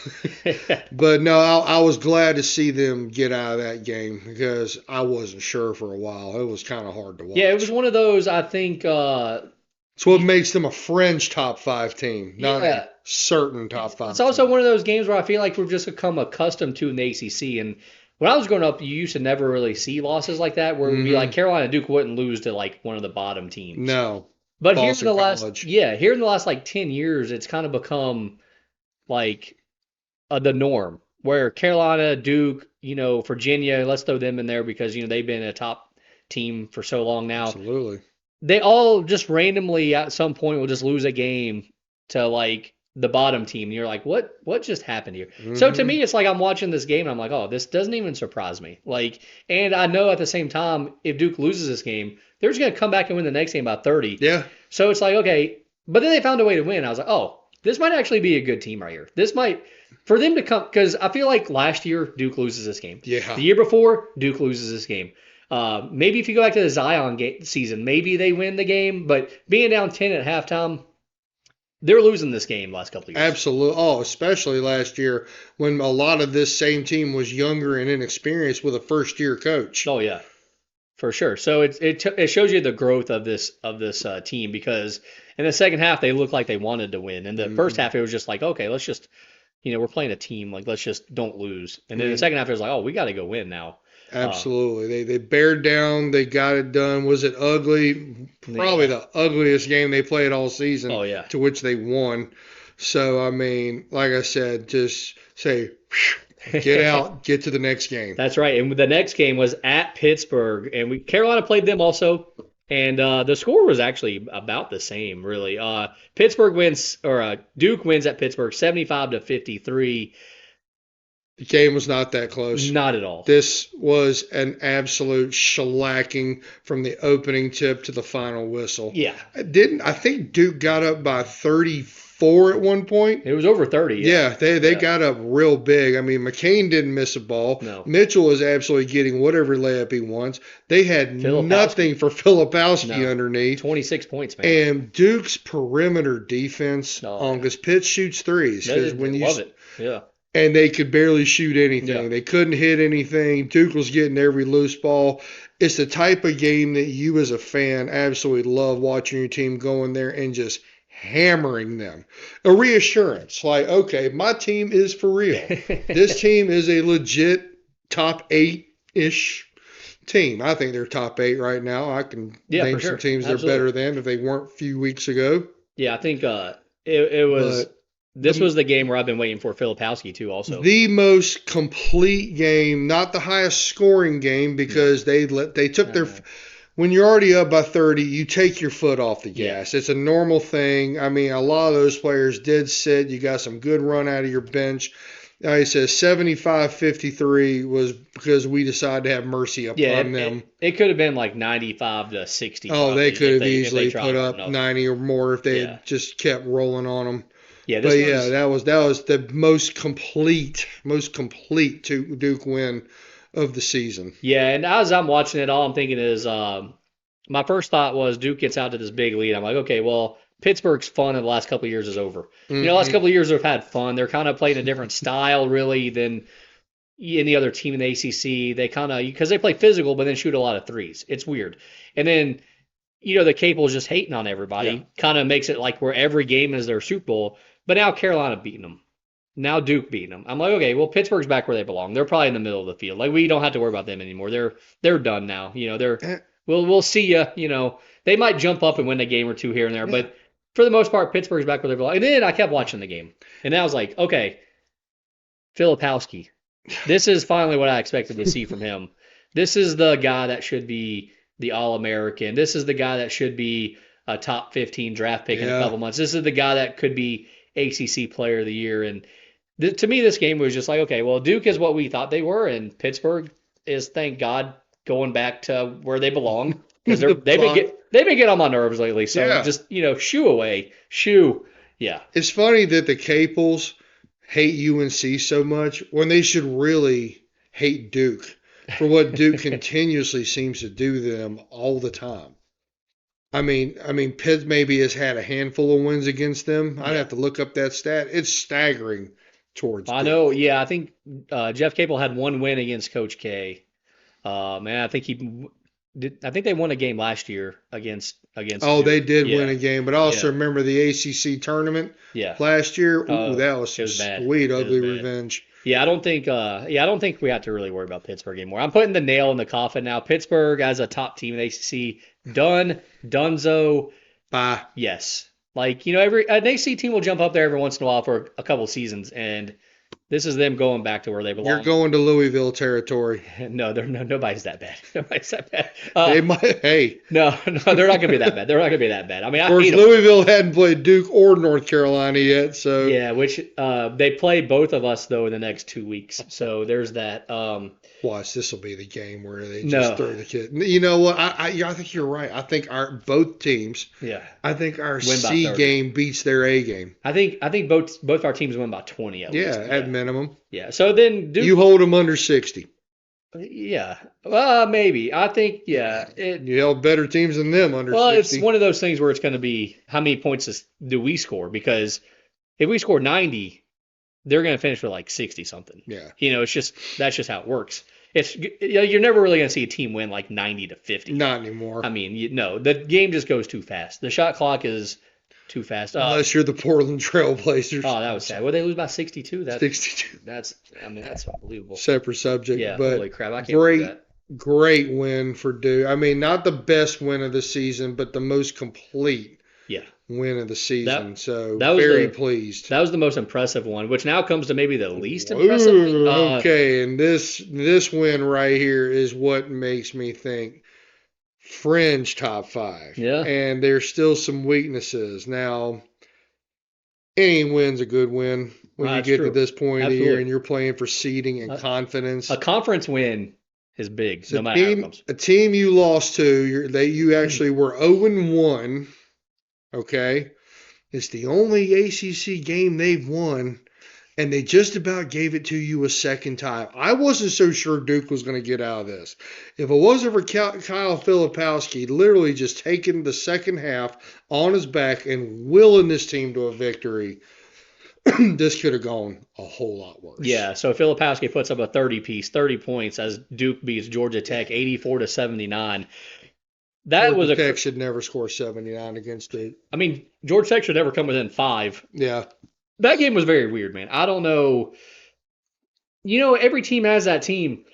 But no, I was glad to see them get out of that game because I wasn't sure for a while. It was kind of hard to watch. Yeah, it was one of those. I think. It's what makes them a fringe top 5 team, not Yeah. a certain top 5. It's also team. one of those games where I feel like we've just become accustomed to in the ACC. And when I was growing up, you used to never really see losses like that, where it would be Mhm. like Carolina Duke wouldn't lose to like one of the bottom teams. No, But here in Boston the last, College. here in the last like 10 years, it's kind of become like the norm where Carolina, Duke, Virginia, let's throw them in there because they've been a top team for so long now. Absolutely. They all just randomly at some point will just lose a game to like the bottom team. And you're like, what just happened here? So to Mhm. me, it's like I'm watching this game and I'm like, oh, this doesn't even surprise me. Like, and I know at the same time, if Duke loses this game, they're just gonna come back and win the next game by 30. Yeah. So it's like, okay, but then they found a way to win. I was like, oh, this might actually be a good team right here. This might, for them to come, because I feel like last year Duke loses this game. Yeah. The year before Duke loses this game. Maybe if you go back to the Zion season, maybe they win the game. But being down 10 at halftime, they're losing this game last couple of years. Absolutely. Oh, especially last year when a lot of this same team was younger and inexperienced with a first-year coach. Oh yeah, for sure. So it shows you the growth of this team because in the second half they looked like they wanted to win. In the first half it was just like, okay, let's just we're playing a team, like let's just don't lose. And then in the second half it was like, oh, we got to go win now. Absolutely. They bared down. They got it done. Was it ugly? Probably the ugliest game they played all season. Oh yeah. To which they won. So, I mean, like I said, just say, get out, get to the next game. That's right. And the next game was at Pittsburgh, and Carolina played them also. And the score was actually about the same, really. Pittsburgh wins, or Duke wins at Pittsburgh, 75-53. The game was not that close. Not at all. This was an absolute shellacking from the opening tip to the final whistle. Yeah. I think Duke got up by 34 at one point? It was over 30. Yeah, they got up real big. I mean, McCain didn't miss a ball. No. Mitchell was absolutely getting whatever layup he wants. They had nothing for Filipowski underneath. 26 points, man. And Duke's perimeter defense because Pitt shoots threes. Love it. Yeah. And they could barely shoot anything. Yeah. They couldn't hit anything. Duke was getting every loose ball. It's the type of game that you as a fan absolutely love watching your team go in there and just hammering them. A reassurance. Like, okay, my team is for real. This team is a legit top 8-ish team. I think they're top 8 right now. I can name some teams they're better than if they weren't a few weeks ago. Yeah, I think it was. But This the was the game where I've been waiting for Filipowski too. Also, the most complete game, not the highest scoring game yeah, because they took I their know. when you're already up by 30, you take your foot off the Yeah, gas. It's a normal thing. I mean, a lot of those players did sit. You got some good run out of your bench. He says 75-53 was because we decided to have mercy yeah. upon It, them. it, it could have been like 95 to 60 Oh, they probably could if have they easily tried put hard up enough. 90 or more if they Yeah, had just kept rolling on them. yeah. But This yeah, was that was the most complete Duke win of the season. Yeah, and as I'm watching it, all I'm thinking is my first thought was Duke gets out to this big lead. I'm like, okay, well, Pittsburgh's fun in the last couple of years is over. Last Hmm. couple of years they've had fun. They're kind of playing a different style, really, than any other team in the ACC. They kind of because they play physical, but then shoot a lot of threes. It's weird. And then the Capel's just hating on Yeah. everybody. Kind of makes it like where every game is their Super Bowl. But now Carolina beating them. Now Duke beating them. I'm like, okay, well Pittsburgh's back where they belong. They're probably in the middle of the field. Like we don't have to worry about them anymore. They're done now. Eh, We'll see you. They might jump up and win a game or two here and there, yeah. but for the most part, Pittsburgh's back where they belong. And then I kept watching the game, and then I was like, okay, Filipowski. This is finally what I expected to see from him. This is the guy that should be the All American. This is the guy that should be a top 15 draft pick in a Yeah. couple months. This is the guy that could be ACC Player of the Year. And to me, this game was just like, okay, well, Duke is what we thought they were, and Pittsburgh is, thank God, going back to where they belong because The plot. they've been getting on my nerves lately. So Yeah. just shoo away, shoo, yeah, It's funny that the Capels hate UNC so much when they should really hate Duke for what Duke continuously seems to do to them all the time. I mean, Pitt maybe has had a handful of wins against them. I'd yeah. have to look up that stat. It's staggering towards I Duke. know. Yeah, I think Jeff Capel had one win against Coach K. And I think he did. I think they won a game last year against Oh, they Duke. did win Yeah, a game, but I also yeah, remember the ACC tournament yeah. last year. Ooh, Oh, that was it some was bad. sweet, It was ugly bad. revenge. Yeah, I don't think. I don't think we have to really worry about Pittsburgh anymore. I'm putting the nail in the coffin now. Pittsburgh as a top team in the ACC, done, Dunzo. Bye. Yes, like every an ACC team will jump up there every once in a while for a couple seasons, and this is them going back to where they You're belong. going to Louisville territory. No, nobody's that bad. Nobody's that bad. They might. Hey, No, they're not gonna be that bad. They're not gonna be that bad. I mean, of I course, hate them. Louisville hadn't played Duke or North Carolina yet, so Yeah, which they play both of us though in the next 2 weeks. So there's that. watch. This will be the game where they just No, throw the kid. You know what? I think you're right. I think our both teams. yeah, I think our win by C 30. game beats their A game. I think both our teams win by 20 at Yeah, least. at minimum. Yeah. So then Duke. You hold them under 60. Yeah. Maybe. I think. Yeah. You held better teams than them under Well, it's 60. one of those things where it's going to be how many points do we score? Because if we score 90, they're going to finish with like 60 something. Yeah. That's just how it works. You're never really going to see a team win like 90 to 50. Not anymore. I mean, no, the game just goes too fast. The shot clock is too fast. Unless you're the Portland Trailblazers. Oh, that was sad. Well, they lose by 62. 62. That's unbelievable. Separate subject. Yeah, But holy crap, I can't believe great, that. great win for Duke. I mean, not the best win of the season, but the most complete Yeah, win of the season. So that was very the pleased. that was the most impressive one, which now comes to maybe the least impressive. Ooh, okay, and this win right here is what makes me think fringe top five. Yeah. And there's still some weaknesses. Now, any win's a good win when you That's get true. to this point of the year Absolutely. and you're playing for seeding and confidence. A conference win is big, It's no matter how it comes. a team you lost to, you actually were 0-1. Okay, it's the only ACC game they've won, and they just about gave it to you a second time. I wasn't so sure Duke was going to get out of this. If it wasn't for Kyle Filipowski literally just taking the second half on his back and willing this team to a victory, this could have gone a whole lot worse. Yeah, so Filipowski puts up a 30 points as Duke beats Georgia Tech 84-79. That was Georgia a Tech should never score 79 against Duke. I mean, Georgia Tech should never come within 5. Yeah. That game was very weird, man. I don't know. Every team has that team.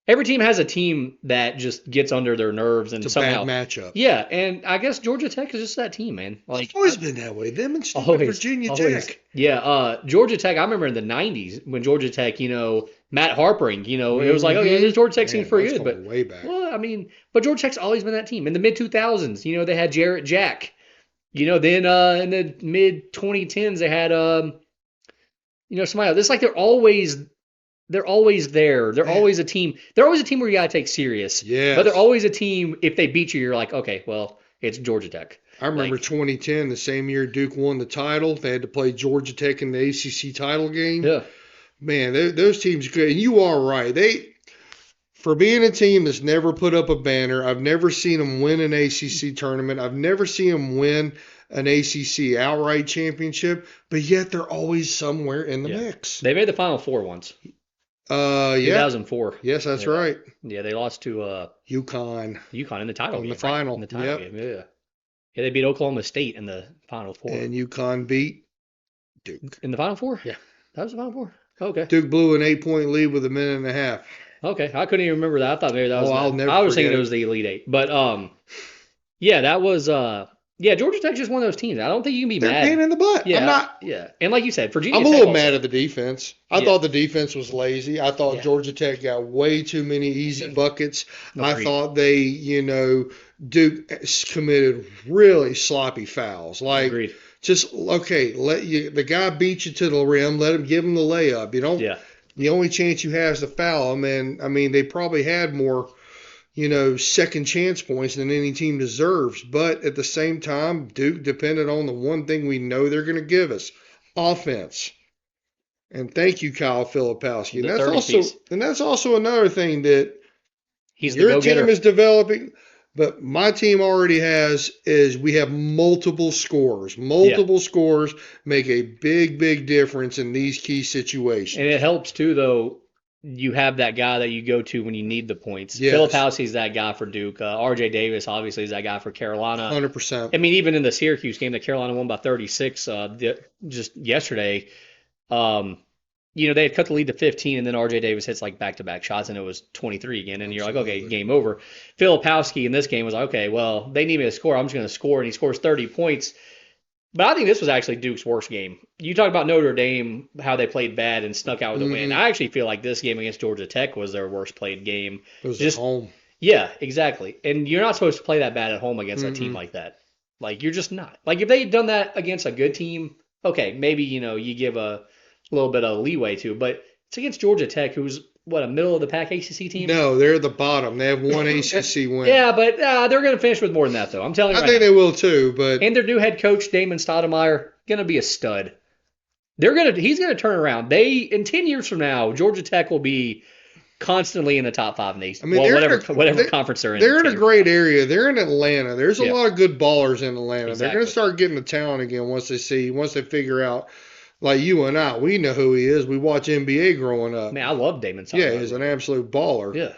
Every team has a team that just gets under their nerves and It's a bad somehow. matchup. Yeah, and I guess Georgia Tech is just that team, man. Like It's always been that way. Them and stupid always, Virginia always. Tech. Yeah, Georgia Tech. I remember in the '90s when Georgia Tech, Matt Harpering, it was like, oh yeah, this Georgia Tech team's pretty that's good, going but way back. well, I mean, but Georgia Tech's always been that team. In the mid 2000s, they had Jarrett Jack. Then in the mid 2010s they had somebody else. It's like they're always there. They're always a team. They're always a team where you gotta take serious. Yes. But they're always a team. If they beat you, you're like, okay, well, it's Georgia Tech. I remember 2010, the same year Duke won the title. They had to play Georgia Tech in the ACC title game. Yeah. Man, those teams are good. And you are right. For being a team that's never put up a banner, I've never seen them win an ACC tournament. I've never seen them win an ACC outright championship, but yet they're always somewhere in the mix. They made the Final Four once. Yeah. 2004. Yes, that's right. Yeah, they lost to UConn in the title game. the final. In the title game, yeah. Yeah, they beat Oklahoma State in the Final Four. And UConn beat Duke. In the Final Four? Yeah. That was the Final Four? Okay. Duke blew an 8-point lead with a minute and a half. Okay. I couldn't even remember that. I thought maybe that was I was thinking it was the Elite Eight. But yeah, that was Georgia Tech's just one of those teams. I don't think you can be They're mad. pain in the butt. Yeah. And like you said, Virginia I'm Tech a little also. mad at the defense. I thought the defense was lazy. I thought Georgia Tech got way too many easy buckets. I thought they, Duke committed really sloppy fouls. Like, Agreed. just, okay, the guy beat you to the rim, give him the layup. You don't. Yeah. The only chance you have is to foul them. And, I mean, they probably had more, second chance points than any team deserves. But at the same time, Duke depended on the one thing we know they're going to give us, offense. And thank you, Kyle Filipowski. And that's also another thing that your team is developing. But my team already is we have multiple scores. Multiple scores make a big, big difference in these key situations. And it helps too, though. You have that guy that you go to when you need the points. Yes. Filipowski's that guy for Duke. R.J. Davis obviously is that guy for Carolina. 100%. I mean, even in the Syracuse game that Carolina won by 36 just yesterday, they had cut the lead to 15, and then R.J. Davis hits like back-to-back shots, and it was 23 again. And you're like, okay, game over. Filipowski in this game was like, okay, well, they need me to score. I'm just going to score, and he scores 30 points. But I think this was actually Duke's worst game. You talk about Notre Dame, how they played bad and snuck out with a win. I actually feel like this game against Georgia Tech was their worst played game. It was just at home. Yeah, exactly. And you're not supposed to play that bad at home against a team like that. Like, you're just not. Like, if they had done that against a good team, okay, maybe, you give a little bit of leeway to. But it's against Georgia Tech, who's, a middle-of-the-pack ACC team? No, they're the bottom. They have one ACC win. Yeah, but they're going to finish with more than that, though. I'm telling you I think they will, too. But and their new head coach, Damon Stoudemire, going to be a stud. He's going to turn around. In 10 years from now, Georgia Tech will be constantly in the top 5 in the ACC. I mean, whatever conference they're in. They're in a great area. They're in Atlanta. There's a lot of good ballers in Atlanta. Exactly. They're going to start getting to town again once they figure out. Like you and I, we know who he is. We watch NBA growing up. Man, I love Damon Stoudemire. Yeah, he's an absolute baller. Yeah.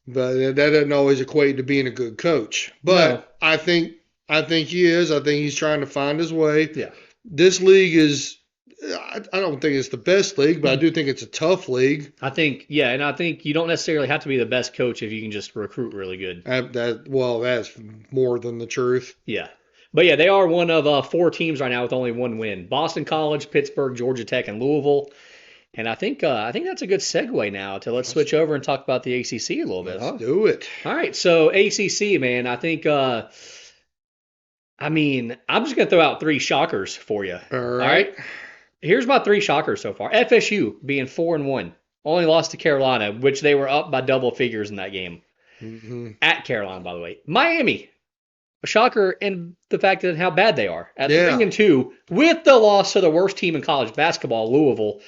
But that doesn't always equate to being a good coach. But No. I think he is. I think he's trying to find his way. Yeah. This league is I don't think it's the best league, but I do think it's a tough league. I think you don't necessarily have to be the best coach if you can just recruit really good. That's more than the truth. Yeah. But yeah, they are one of 4 teams right now with only 1 win. Boston College, Pittsburgh, Georgia Tech, and Louisville. And I think that's a good segue now to let's switch over and talk about the ACC a little bit. Let's do it. All right, so ACC, man, I think I'm just going to throw out 3 shockers for you. All right. Here's my 3 shockers so far. FSU being 4-1. Only lost to Carolina, which they were up by double figures in that game. Mm-hmm. At Carolina, by the way. Miami. A shocker in the fact that how bad they are at 3-2 with the loss to the worst team in college basketball, Louisville.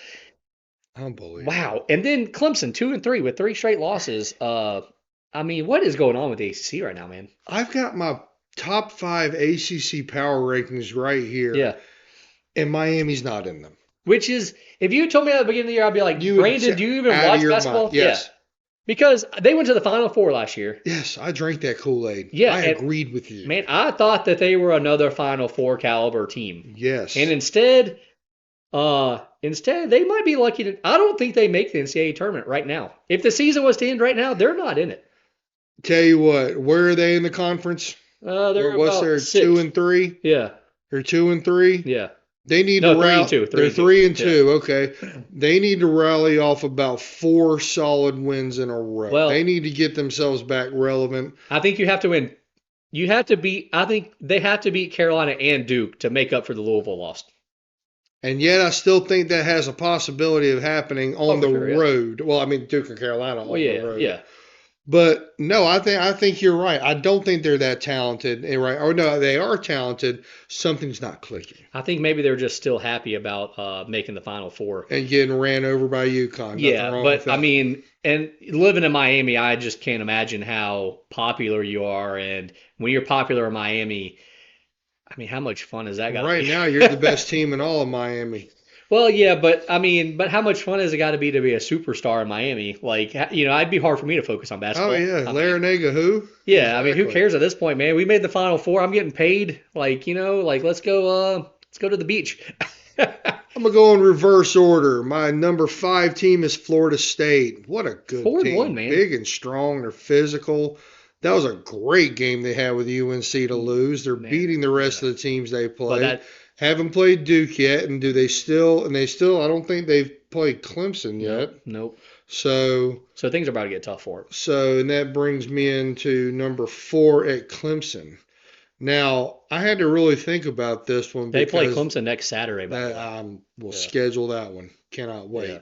Unbelievable. Wow. And then Clemson 2-3 with 3 straight losses. What is going on with the ACC right now, man? I've got my top 5 ACC power rankings right here. Yeah. And Miami's not in them. Which is, if you told me at the beginning of the year, I'd be like, Brandon, do you even watch basketball? Mind. Yes. Yeah. Because they went to the Final Four last year. Yes, I drank that Kool-Aid. Yeah, I agreed with you. Man, I thought that they were another Final Four caliber team. Yes. And instead, Instead, they might be lucky to. I don't think they make the NCAA tournament right now. If the season was to end right now, they're not in it. Tell you what, where are they in the conference? They're What's about their 2 six. and 3? Yeah, They're 2 and 3. yeah. They need to No, three and rally. two. They're 3 and Yeah. 2. Okay, they need to rally off about 4 solid wins in a row. They Well, need to get themselves back relevant. I think you have to win. You have to beat. I think they have to beat Carolina and Duke to make up for the Louisville loss. And yet, I still think that has a possibility of happening Oh, on for the sure, yeah. road. Well, I mean, Duke and Carolina Well, on the yeah, road. yeah. But no, I think you're right. I don't think they're that talented. Right? Or no, they are talented. Something's not clicking. I think maybe they're just still happy about making the Final Four. And getting ran over by UConn. Nothing Yeah, wrong with but I that. mean, and living in Miami, I just can't imagine how popular you are. And when you're popular in Miami, I mean, how much fun is that got to Right be? now, you're the best team in all of Miami. Well, yeah, but I mean, but how much fun has it got to be a superstar in Miami? Like, it'd be hard for me to focus on Oh basketball. yeah, I mean, Larinaga who? yeah, I mean, who Exactly. cares at this point, man? We made the Final Four. I'm getting paid. Like, let's go to the beach. I'm gonna go in reverse order. My number 5 team is Florida State. What a good 4-1, team. man. Big and strong. They're physical. That was a great game they had with UNC to lose. They're Man, beating the rest yeah. of the teams they But play. that, Haven't played Duke yet, and do they still? And they still. I don't think they've played Clemson yet. nope. So, So things are about to get tough for it. and that brings me into number 4 at Clemson. Now, I had to really think about this one They play because Clemson next Saturday, by the way. that we'll Yeah. schedule that one. Cannot wait. Yeah.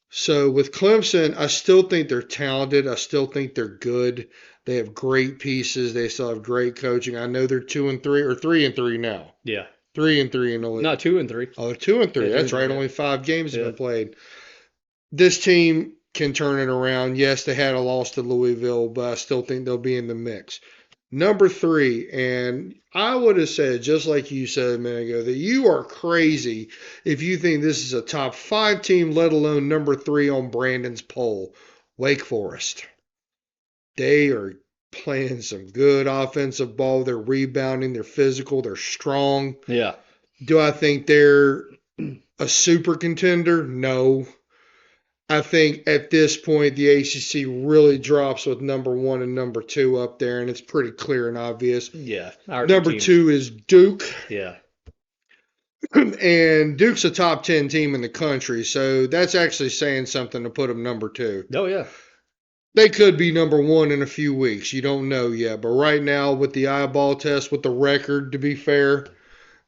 So with Clemson, I still think they're talented. I still think they're good. They have great pieces. They still have great coaching. I know they're 2 and 3 or 3 and 3 now. Yeah. 3 and 3 in the league. No, 2 and 3. Oh, they're 2 and 3. Yeah, 2 That's and right. 3, yeah. Only 5 games have Yeah. been played. This team can turn it around. Yes, they had a loss to Louisville, but I still think they'll be in the mix. Number 3, and I would have said, just like you said a minute ago, that you are crazy if you think this is a top 5 team, let alone number 3 on Brandon's poll. Wake Forest. They are playing some good offensive ball. They're rebounding. They're physical. They're strong. Yeah. Do I think they're a super contender? No. I think at this point the ACC really drops with number 1 and number 2 up there, and it's pretty clear and obvious. Yeah. Our Number teams. 2 is Duke, Yeah. and Duke's a top 10 team in the country, so that's actually saying something to put them number 2. Oh, yeah. They could be number 1 in a few weeks. You don't know yet, but right now with the eyeball test, with the record, to be fair,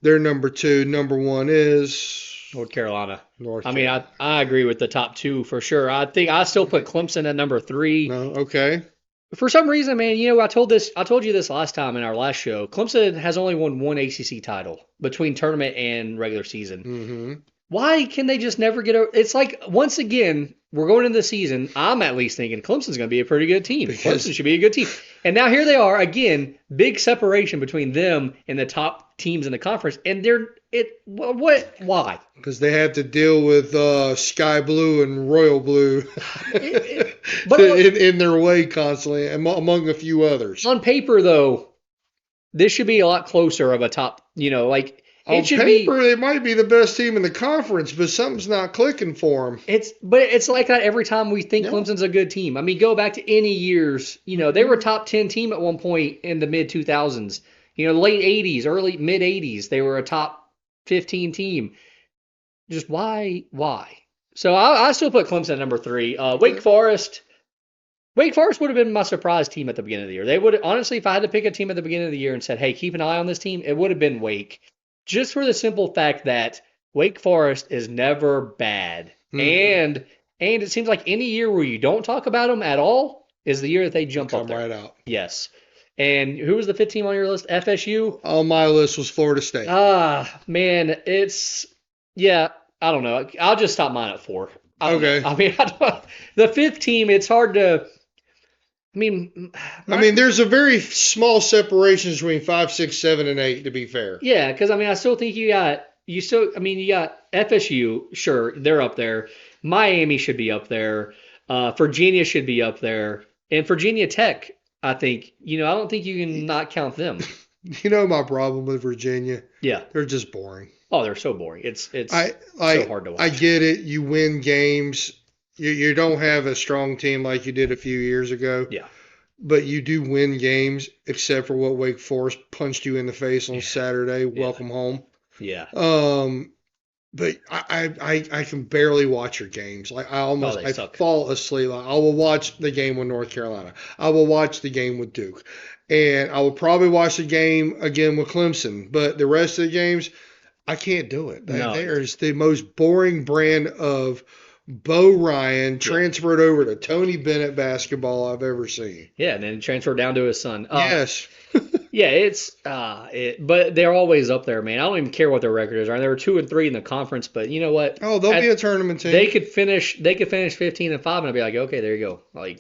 they're number 2. Number 1 is North Carolina. North I mean, Carolina. I agree with the top 2 for sure. I think I still put Clemson at number 3. No, okay. For some reason, man, I told you this last time in our last show. Clemson has only won one ACC title between tournament and regular season. Mm-hmm. Why can they just never get over? It's like, once again, we're going into the season. I'm at least thinking Clemson's going to be a pretty good team. Because- Clemson should be a good team. And now here they are again, big separation between them and the top teams in the conference. And why? Because they have to deal with sky blue and royal blue But in their way constantly, among a few others. on paper, though, this should be a lot closer of a top, On it should paper, be. they might be the best team in the conference, but something's not clicking for them. It's like that every time we think Yeah. Clemson's a good team. I mean, go back to any years. They were a top 10 team at one point in the mid 2000s. Late 80s, early mid 80s, they were a top 15 team. Just why? So I still put Clemson at number 3. Wake Forest. Wake Forest would have been my surprise team at the beginning of the year. They would honestly, if I had to pick a team at the beginning of the year and said, "Hey, keep an eye on this team," it would have been Wake. Just for the simple fact that Wake Forest is never bad. And it seems like any year where you don't talk about them at all is the year that they jump up Come there. right out. Yes. And who was the 5th team on your list? FSU? On my list was Florida State. Man, I don't know. I'll just stop mine at 4. Okay. The 5th team, it's hard to. There's a very small separation between 5, 6, 7, and 8, to be fair. Yeah, because I still think you got FSU, sure, they're up there. Miami should be up there. Virginia should be up there. And Virginia Tech, I think, I don't think you can not count them. You know my problem with Virginia? Yeah. They're just boring. Oh, they're so boring. It's I so hard to I watch. get it. You win games. You don't have a strong team like you did a few years ago, Yeah. but you do win games, except for what Wake Forest punched you in the face on Yeah. Saturday. Yeah. Welcome home. Yeah. Um, but I can barely watch your games. Like Oh, they I suck. fall asleep. Like, I will watch the game with North Carolina. I will watch the game with Duke, and I will probably watch the game again with Clemson. But the rest of the games, I can't do it. No. There's the most boring brand of Bo Ryan Yeah. transferred over to Tony Bennett basketball I've ever seen. Yeah, and then transferred down to his son. Yes. Yeah, but they're always up there, man. I don't even care what their record is. Right? They were 2-3 in the conference, but you know what? Oh, they'll be a tournament team. They could finish 15-5, and I'd be like, okay, there you go. Like,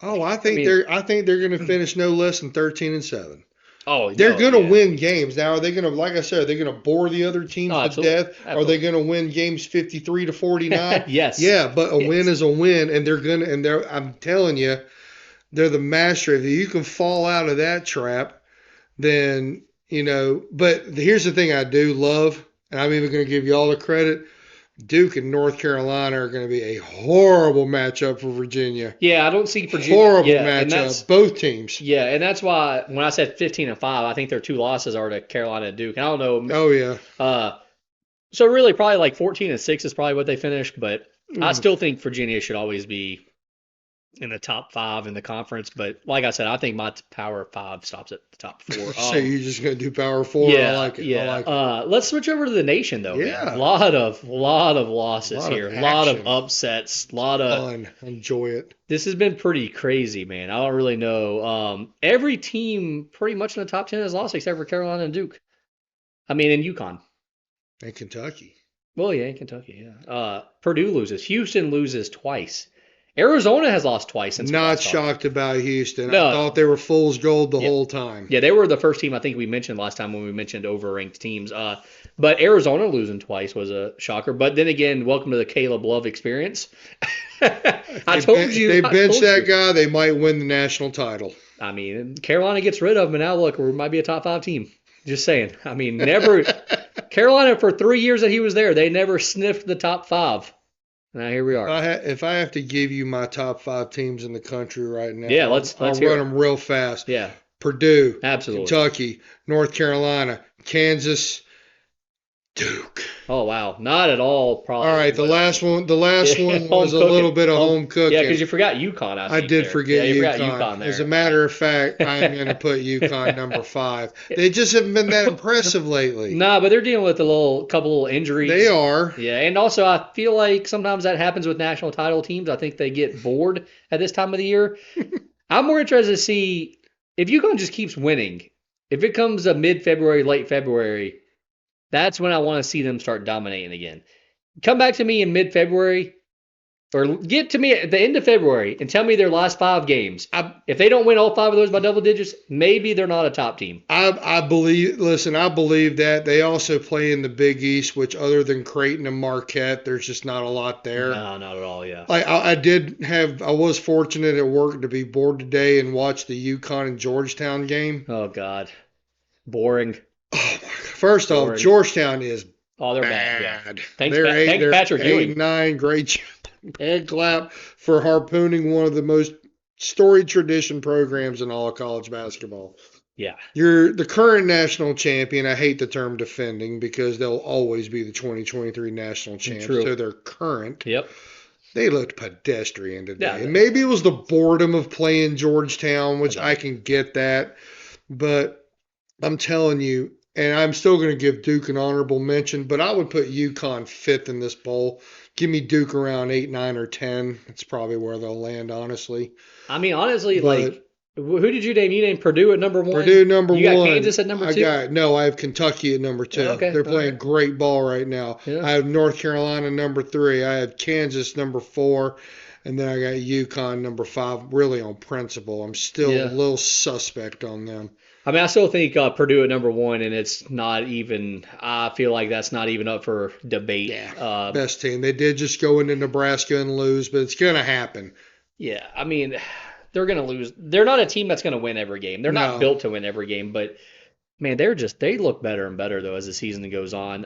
Oh, I mean, I think they're going to finish no less than 13-7. oh, They're no, going to yeah. win games. Now, are they going to, like I said, are they going to bore the other teams Oh, to absolutely. death? Are they going to win games 53-49? Yes. Yeah, but a Yes. win is a win, and I'm telling you, they're the master. If you can fall out of that trap, then, but here's the thing I do love, and I'm even going to give you all the credit. Duke and North Carolina are going to be a horrible matchup for Virginia. Yeah, I don't see Virginia. Horrible Yeah, and matchup, both teams. yeah, and that's why when I said 15-5, I think their two losses are to Carolina and Duke. And I don't know. Oh, yeah. So really, probably like 14-6 is probably what they finished, but I Mm. still think Virginia should always be in the top 5 in the conference. But like I said, I think my power 5 stops at the top 4. So you're just going to do power 4? Yeah, I like it. yeah. I like it. Let's switch over to the nation though. Yeah. Man. Lot of losses Lot of here. A lot of action. upsets. Lot of. Fun. Enjoy it. This has been pretty crazy, man. I don't really know. Every team pretty much in the top 10 has lost except for Carolina and Duke. I mean, and UConn. And Kentucky. Well, yeah, in Kentucky, yeah. Purdue loses. Houston loses twice. Arizona has lost twice since we Not last talked. shocked about Houston. No. I thought they were fool's gold the Yeah. whole time. Yeah, they were the first team I think we mentioned last time when we mentioned overranked teams. But Arizona losing twice was a shocker. But then again, welcome to the Caleb Love experience. I told you. They I bench told that you. guy, they might win the national title. I mean, Carolina gets rid of him, and now look, we might be a top 5 team. Just saying. I mean, never. Carolina for 3 years that he was there, they never sniffed the top 5. Now here we are. If I have to give you my top 5 teams in the country right now, Yeah, let's I'll hear run it. them real fast. Yeah, Purdue, absolutely. Kentucky, North Carolina, Kansas, Duke. Oh wow, not at all. Probably. All right, the last one Home was a cooking. little bit of home cooking. Yeah, because you forgot UConn. I think, did there. forget Yeah, you UConn. forgot UConn there. As a matter of fact, I'm going to put UConn number 5. They just haven't been that impressive lately. Nah, but they're dealing with couple little injuries. They are. Yeah, and also I feel like sometimes that happens with national title teams. I think they get bored at this time of the year. I'm more interested to see if UConn just keeps winning. If it comes a mid-February, late February, that's when I want to see them start dominating again. Come back to me in mid-February, or get to me at the end of February and tell me their last 5 games. If they don't win all 5 of those by double digits, maybe they're not a top team. I believe that. They also play in the Big East, which other than Creighton and Marquette, there's just not a lot there. No, not at all, yeah. I was fortunate at work to be bored today and watch the UConn and Georgetown game. Oh, God. Boring. Oh, my God. First off, Boring. Georgetown is Oh, they're bad. bad. Yeah. Thanks, They're Patrick Ewing. 8-9, great hand clap for harpooning one of the most storied tradition programs in all of college basketball. Yeah. You're the current national champion. I hate the term defending because they'll always be the 2023 national champs. True. So they're current. Yep. They looked pedestrian today. Yeah. And maybe it was the boredom of playing Georgetown, which Okay. I can get that. But I'm telling you, and I'm still going to give Duke an honorable mention, but I would put UConn 5th in this bowl. Give me Duke around 8, 9, or 10. That's probably where they'll land, honestly. I mean, honestly, But who did you name? You named Purdue at number 1? Purdue number 1. You got Kansas at number 2? I have Kentucky at number 2. Okay, They're playing all right. great ball right now. Yeah. I have North Carolina number 3. I have Kansas number 4. And then I got UConn number 5, really on principle. I'm still Yeah. a little suspect on them. I mean, I still think Purdue at number 1, and it's not even. I feel like that's not even up for debate. Yeah, best team. They did just go into Nebraska and lose, but it's going to happen. Yeah, I mean, they're going to lose. They're not a team that's going to win every game. They're not No. built to win every game, but Man, they look better and better though as the season goes on.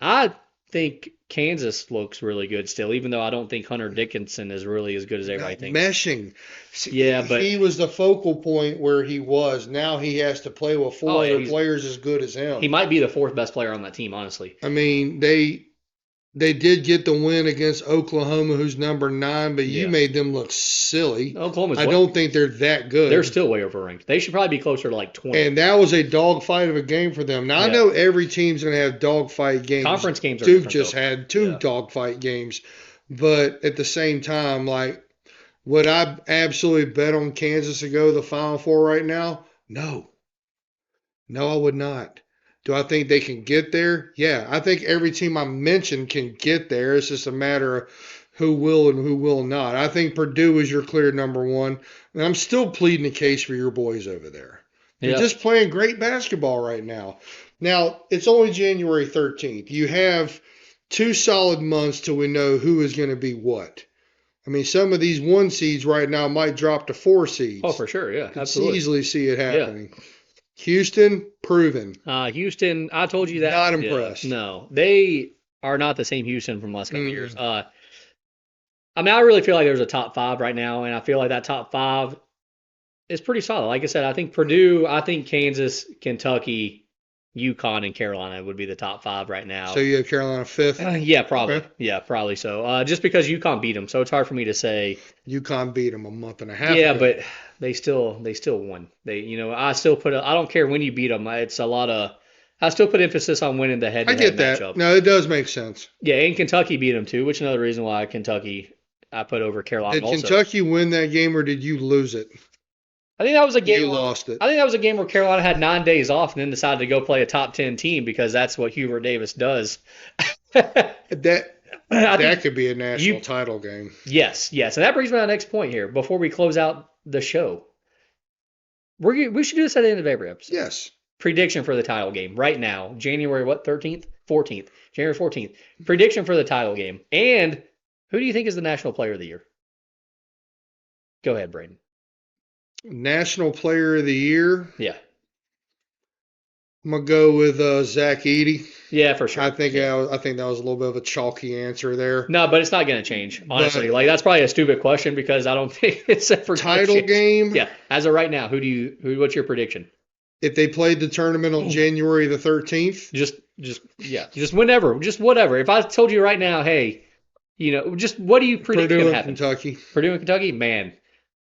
I think Kansas looks really good still, even though I don't think Hunter Dickinson is really as good as everybody Not thinks. meshing. See, Yeah, but he was the focal point where he was. Now he has to play with oh four yeah, other players as good as he him. might be the fourth best player on that team, honestly. I mean, they did get the win against Oklahoma, who's number 9, but you Yeah, made them look silly. Oklahoma's I what don't think they're that they're good. still way overranked. They should probably be closer to like 20. And that was a dogfight of a game for them. Now, I Yeah, know every team's going to have dogfight games. conference games are Duke different just though. had 2 Yeah, dogfight games. But at the same time, like, would I absolutely bet on Kansas to go to the Final Four right now? No. No, I would not. Do I think they can get there? Yeah, I think every team I mentioned can get there. It's just a matter of who will and who will not. I think Purdue is your clear number one. And I'm still pleading the case for your boys over there. They're yeah, just playing great basketball right now. Now, it's only January 13th. You have 2 solid months till we know who is going to be what. I mean, some of these 1 seeds right now might drop to 4 oh seeds. for sure, yeah, Could absolutely, easily see it yeah. happening. Houston, proven. Houston, I told you that. Not Yeah, impressed. no, they are not the same Houston from the last couple of years. Mm-mm. I mean, I really feel like there's a top five right now, and I feel like that top five is pretty solid. Like I said, I think Purdue, I think Kansas, Kentucky, UConn, and Carolina would be the top five right So now. you have Carolina fifth. Yeah, probably. Okay. Yeah, probably so. Just because UConn beat them, so it's hard for me to say. UConn beat them a month and a half Yeah, ago. but they still won. I still I don't care when you beat them. It's a lot of. I still put emphasis on winning the I head-to-head get that. matchup. No, it does make sense. Yeah, and Kentucky beat them too, which is another reason why Kentucky I put over Carolina Did also. Kentucky win that game or did you lose it? I think that was a game You where lost it. I think that was a game where Carolina had 9 days off and then decided to go play a top 10 team because that's what Hubert Davis does. I That think could be a national you title game. yes, and that brings me to the next point here. Before we close out the show, we should do this at the end of every episode. Yes. Prediction for the title game right now, January what 13th, 14th, January 14th. Prediction for the title game, and who do you think is the national player of the year? Go ahead, Braden. National Player of the Year. Yeah, I'm gonna go with Zach Edey. yeah, for sure. I think Yeah. I think that was a little bit of a chalky answer there. No, but it's not going to change, honestly. But Like that's probably a stupid question because I don't think it's ever going to title change. game. Yeah, as of right now, what's your prediction? If they played the tournament on January the 13th, Just whenever, just whatever. If I told you right now, hey, just what do you predict Purdue going to and happen? Kentucky. Purdue and Kentucky, man,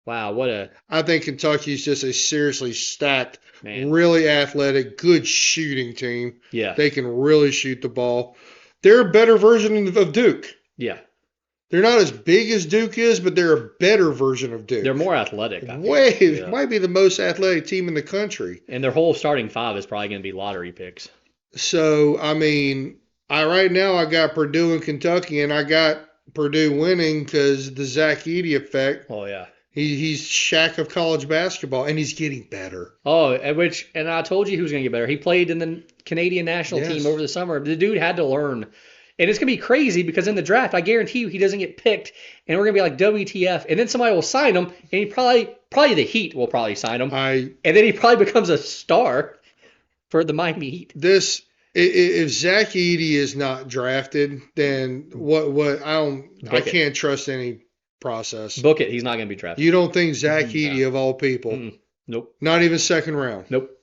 wow, what a I think Kentucky's just a seriously stacked, man, really athletic, good shooting team. yeah, They can really shoot the ball. They're a better version of Duke. yeah. They're not as big as Duke is, but they're a better version of Duke. They're more athletic, I feel. Way, Yeah. might be the most athletic team in the country. And their whole starting five is probably going to be lottery picks. So, I mean, right now I got Purdue and Kentucky, and I got Purdue winning because the Zach Edey effect. Oh yeah. He's Shaq of college basketball, and he's getting better. Oh, and I told you he was going to get better. He played in the Canadian national Yes. team over the summer. The dude had to learn. And it's going to be crazy because in the draft, I guarantee you he doesn't get picked, and we're going to be like WTF. And then somebody will sign him, and he probably the Heat will probably sign him, and then he probably becomes a star for the Miami Heat. If Zach Edey is not drafted, then what I can't trust any process. Book it. He's not going to be drafted. You don't think Zach Edey No. of all people? Mm-mm. Nope. Not even second round. Nope.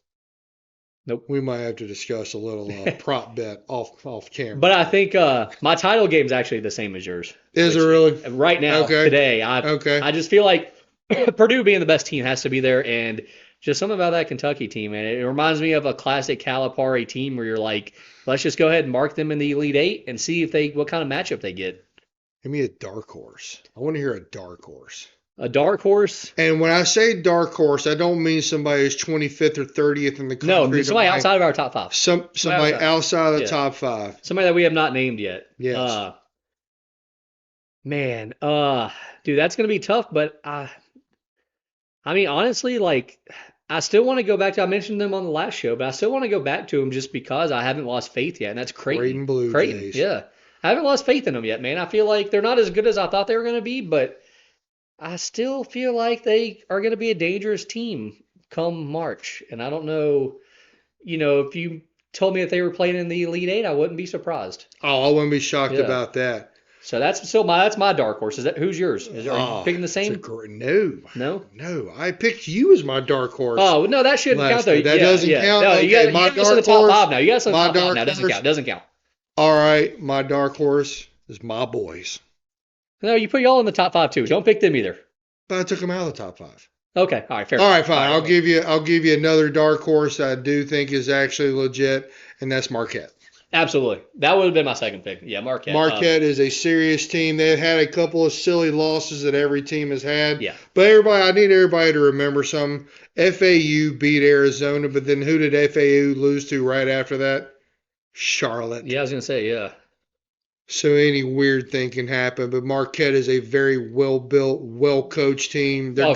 We might have to discuss a little prop bet off camera. But I think my title game is actually the same as yours. Is it really? Right now, Okay. today, Okay. I just feel like Purdue being the best team has to be there, and just something about that Kentucky team, man. It reminds me of a classic Calipari team where you're like, let's just go ahead and mark them in the Elite Eight and see what kind of matchup they get. Give me a dark horse. I want to hear a dark horse. A dark horse? And when I say dark horse, I don't mean somebody who's 25th or 30th in the country. No, somebody outside of our top five. Somebody outside of the Yeah. top five. Somebody that we have not named yet. Yes. Man, dude, that's gonna be tough. But I mean, honestly, like, I still want to go back to. I mentioned them on the last show, but I still want to go back to them just because I haven't lost faith yet, and that's Creighton Blue Creighton, Jays. yeah, I haven't lost faith in them yet, man. I feel like they're not as good as I thought they were gonna be, but I still feel like they are gonna be a dangerous team come March, and I don't know. if you told me that they were playing in the Elite Eight, I wouldn't be surprised. Oh, I wouldn't be shocked Yeah. about that. So that's my dark horse. Who's yours? Are you picking the It's same? no, No. no. I picked you as my dark horse. Oh no, that shouldn't count last though. year. That Yeah, doesn't yeah. count. No, Okay, you got my us in the dark top horse. five now. You got us in the My top five dark now. Doesn't horse. count. Doesn't count. All right, my dark horse is my boys. No, you put y'all in the top five too. Don't pick them either. But I took them out of the top five. Okay. All right. Fair. All enough. right, fine. All right. I'll give you another dark horse that I do think is actually legit, and that's Marquette. Absolutely. That would have been my second pick. Yeah, Marquette. Marquette is a serious team. They've had a couple of silly losses that every team has had. Yeah. But I need everybody to remember something. FAU beat Arizona, but then who did FAU lose to right after that? Charlotte. Yeah, I was gonna say yeah. So any weird thing can happen, but Marquette is a very well-built, well-coached team. They're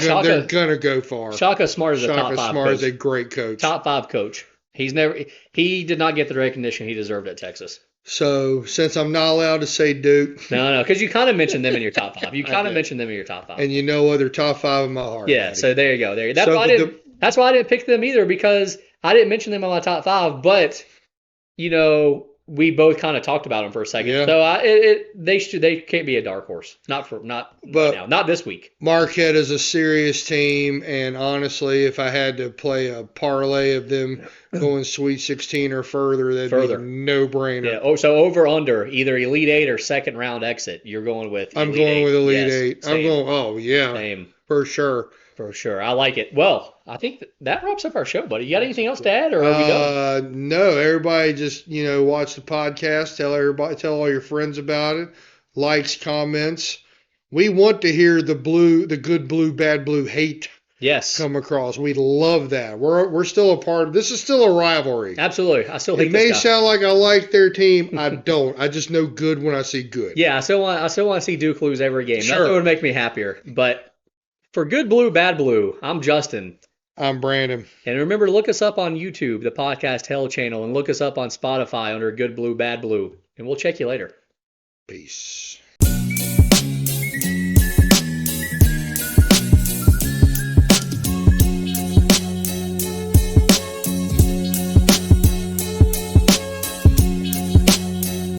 gonna go far. Shaka Smart is a top Shaka five Smart coach. is a great coach. Top five coach. He did not get the recognition he deserved at Texas. So since I'm not allowed to say Duke, No, because you kind of mentioned them in your top five. You I kind of did. mentioned them in your top five. and you know what, they're top five in my heart. Yeah, buddy. so there you go. That's So why that's why I didn't pick them either, because I didn't mention them on my top five, but we both kind of talked about them for a second. Yeah. So they can't be a dark horse. Not But- right now. Not this week. Marquette is a serious team, and honestly, if I had to play a parlay of them going Sweet 16 or further, that'd be a no-brainer. Yeah. Oh, so over under either Elite Eight or second round exit. You're going with. I'm Elite going Eight. with Elite Yes, Eight. same, I'm going. Oh yeah, Same. for sure. For sure. I like it. Well, I think that wraps up our show, buddy. You got anything else to add, or are we done? No, everybody just watch the podcast. Tell all your friends about it. Likes, comments. We want to hear the good blue, bad blue hate Yes. come across. We love that. We're still a part of this. Is still a rivalry. Absolutely. I still hate It may this guy. sound like I like their team. I don't. I just know good when I see good. Yeah, I still want to see Duke lose every game. Sure. That would make me happier. But for good blue, bad blue, I'm Justin. I'm Brandon. And remember to look us up on YouTube, the Podcast Hell channel, and look us up on Spotify under Good Blue, Bad Blue. And we'll check you later. Peace.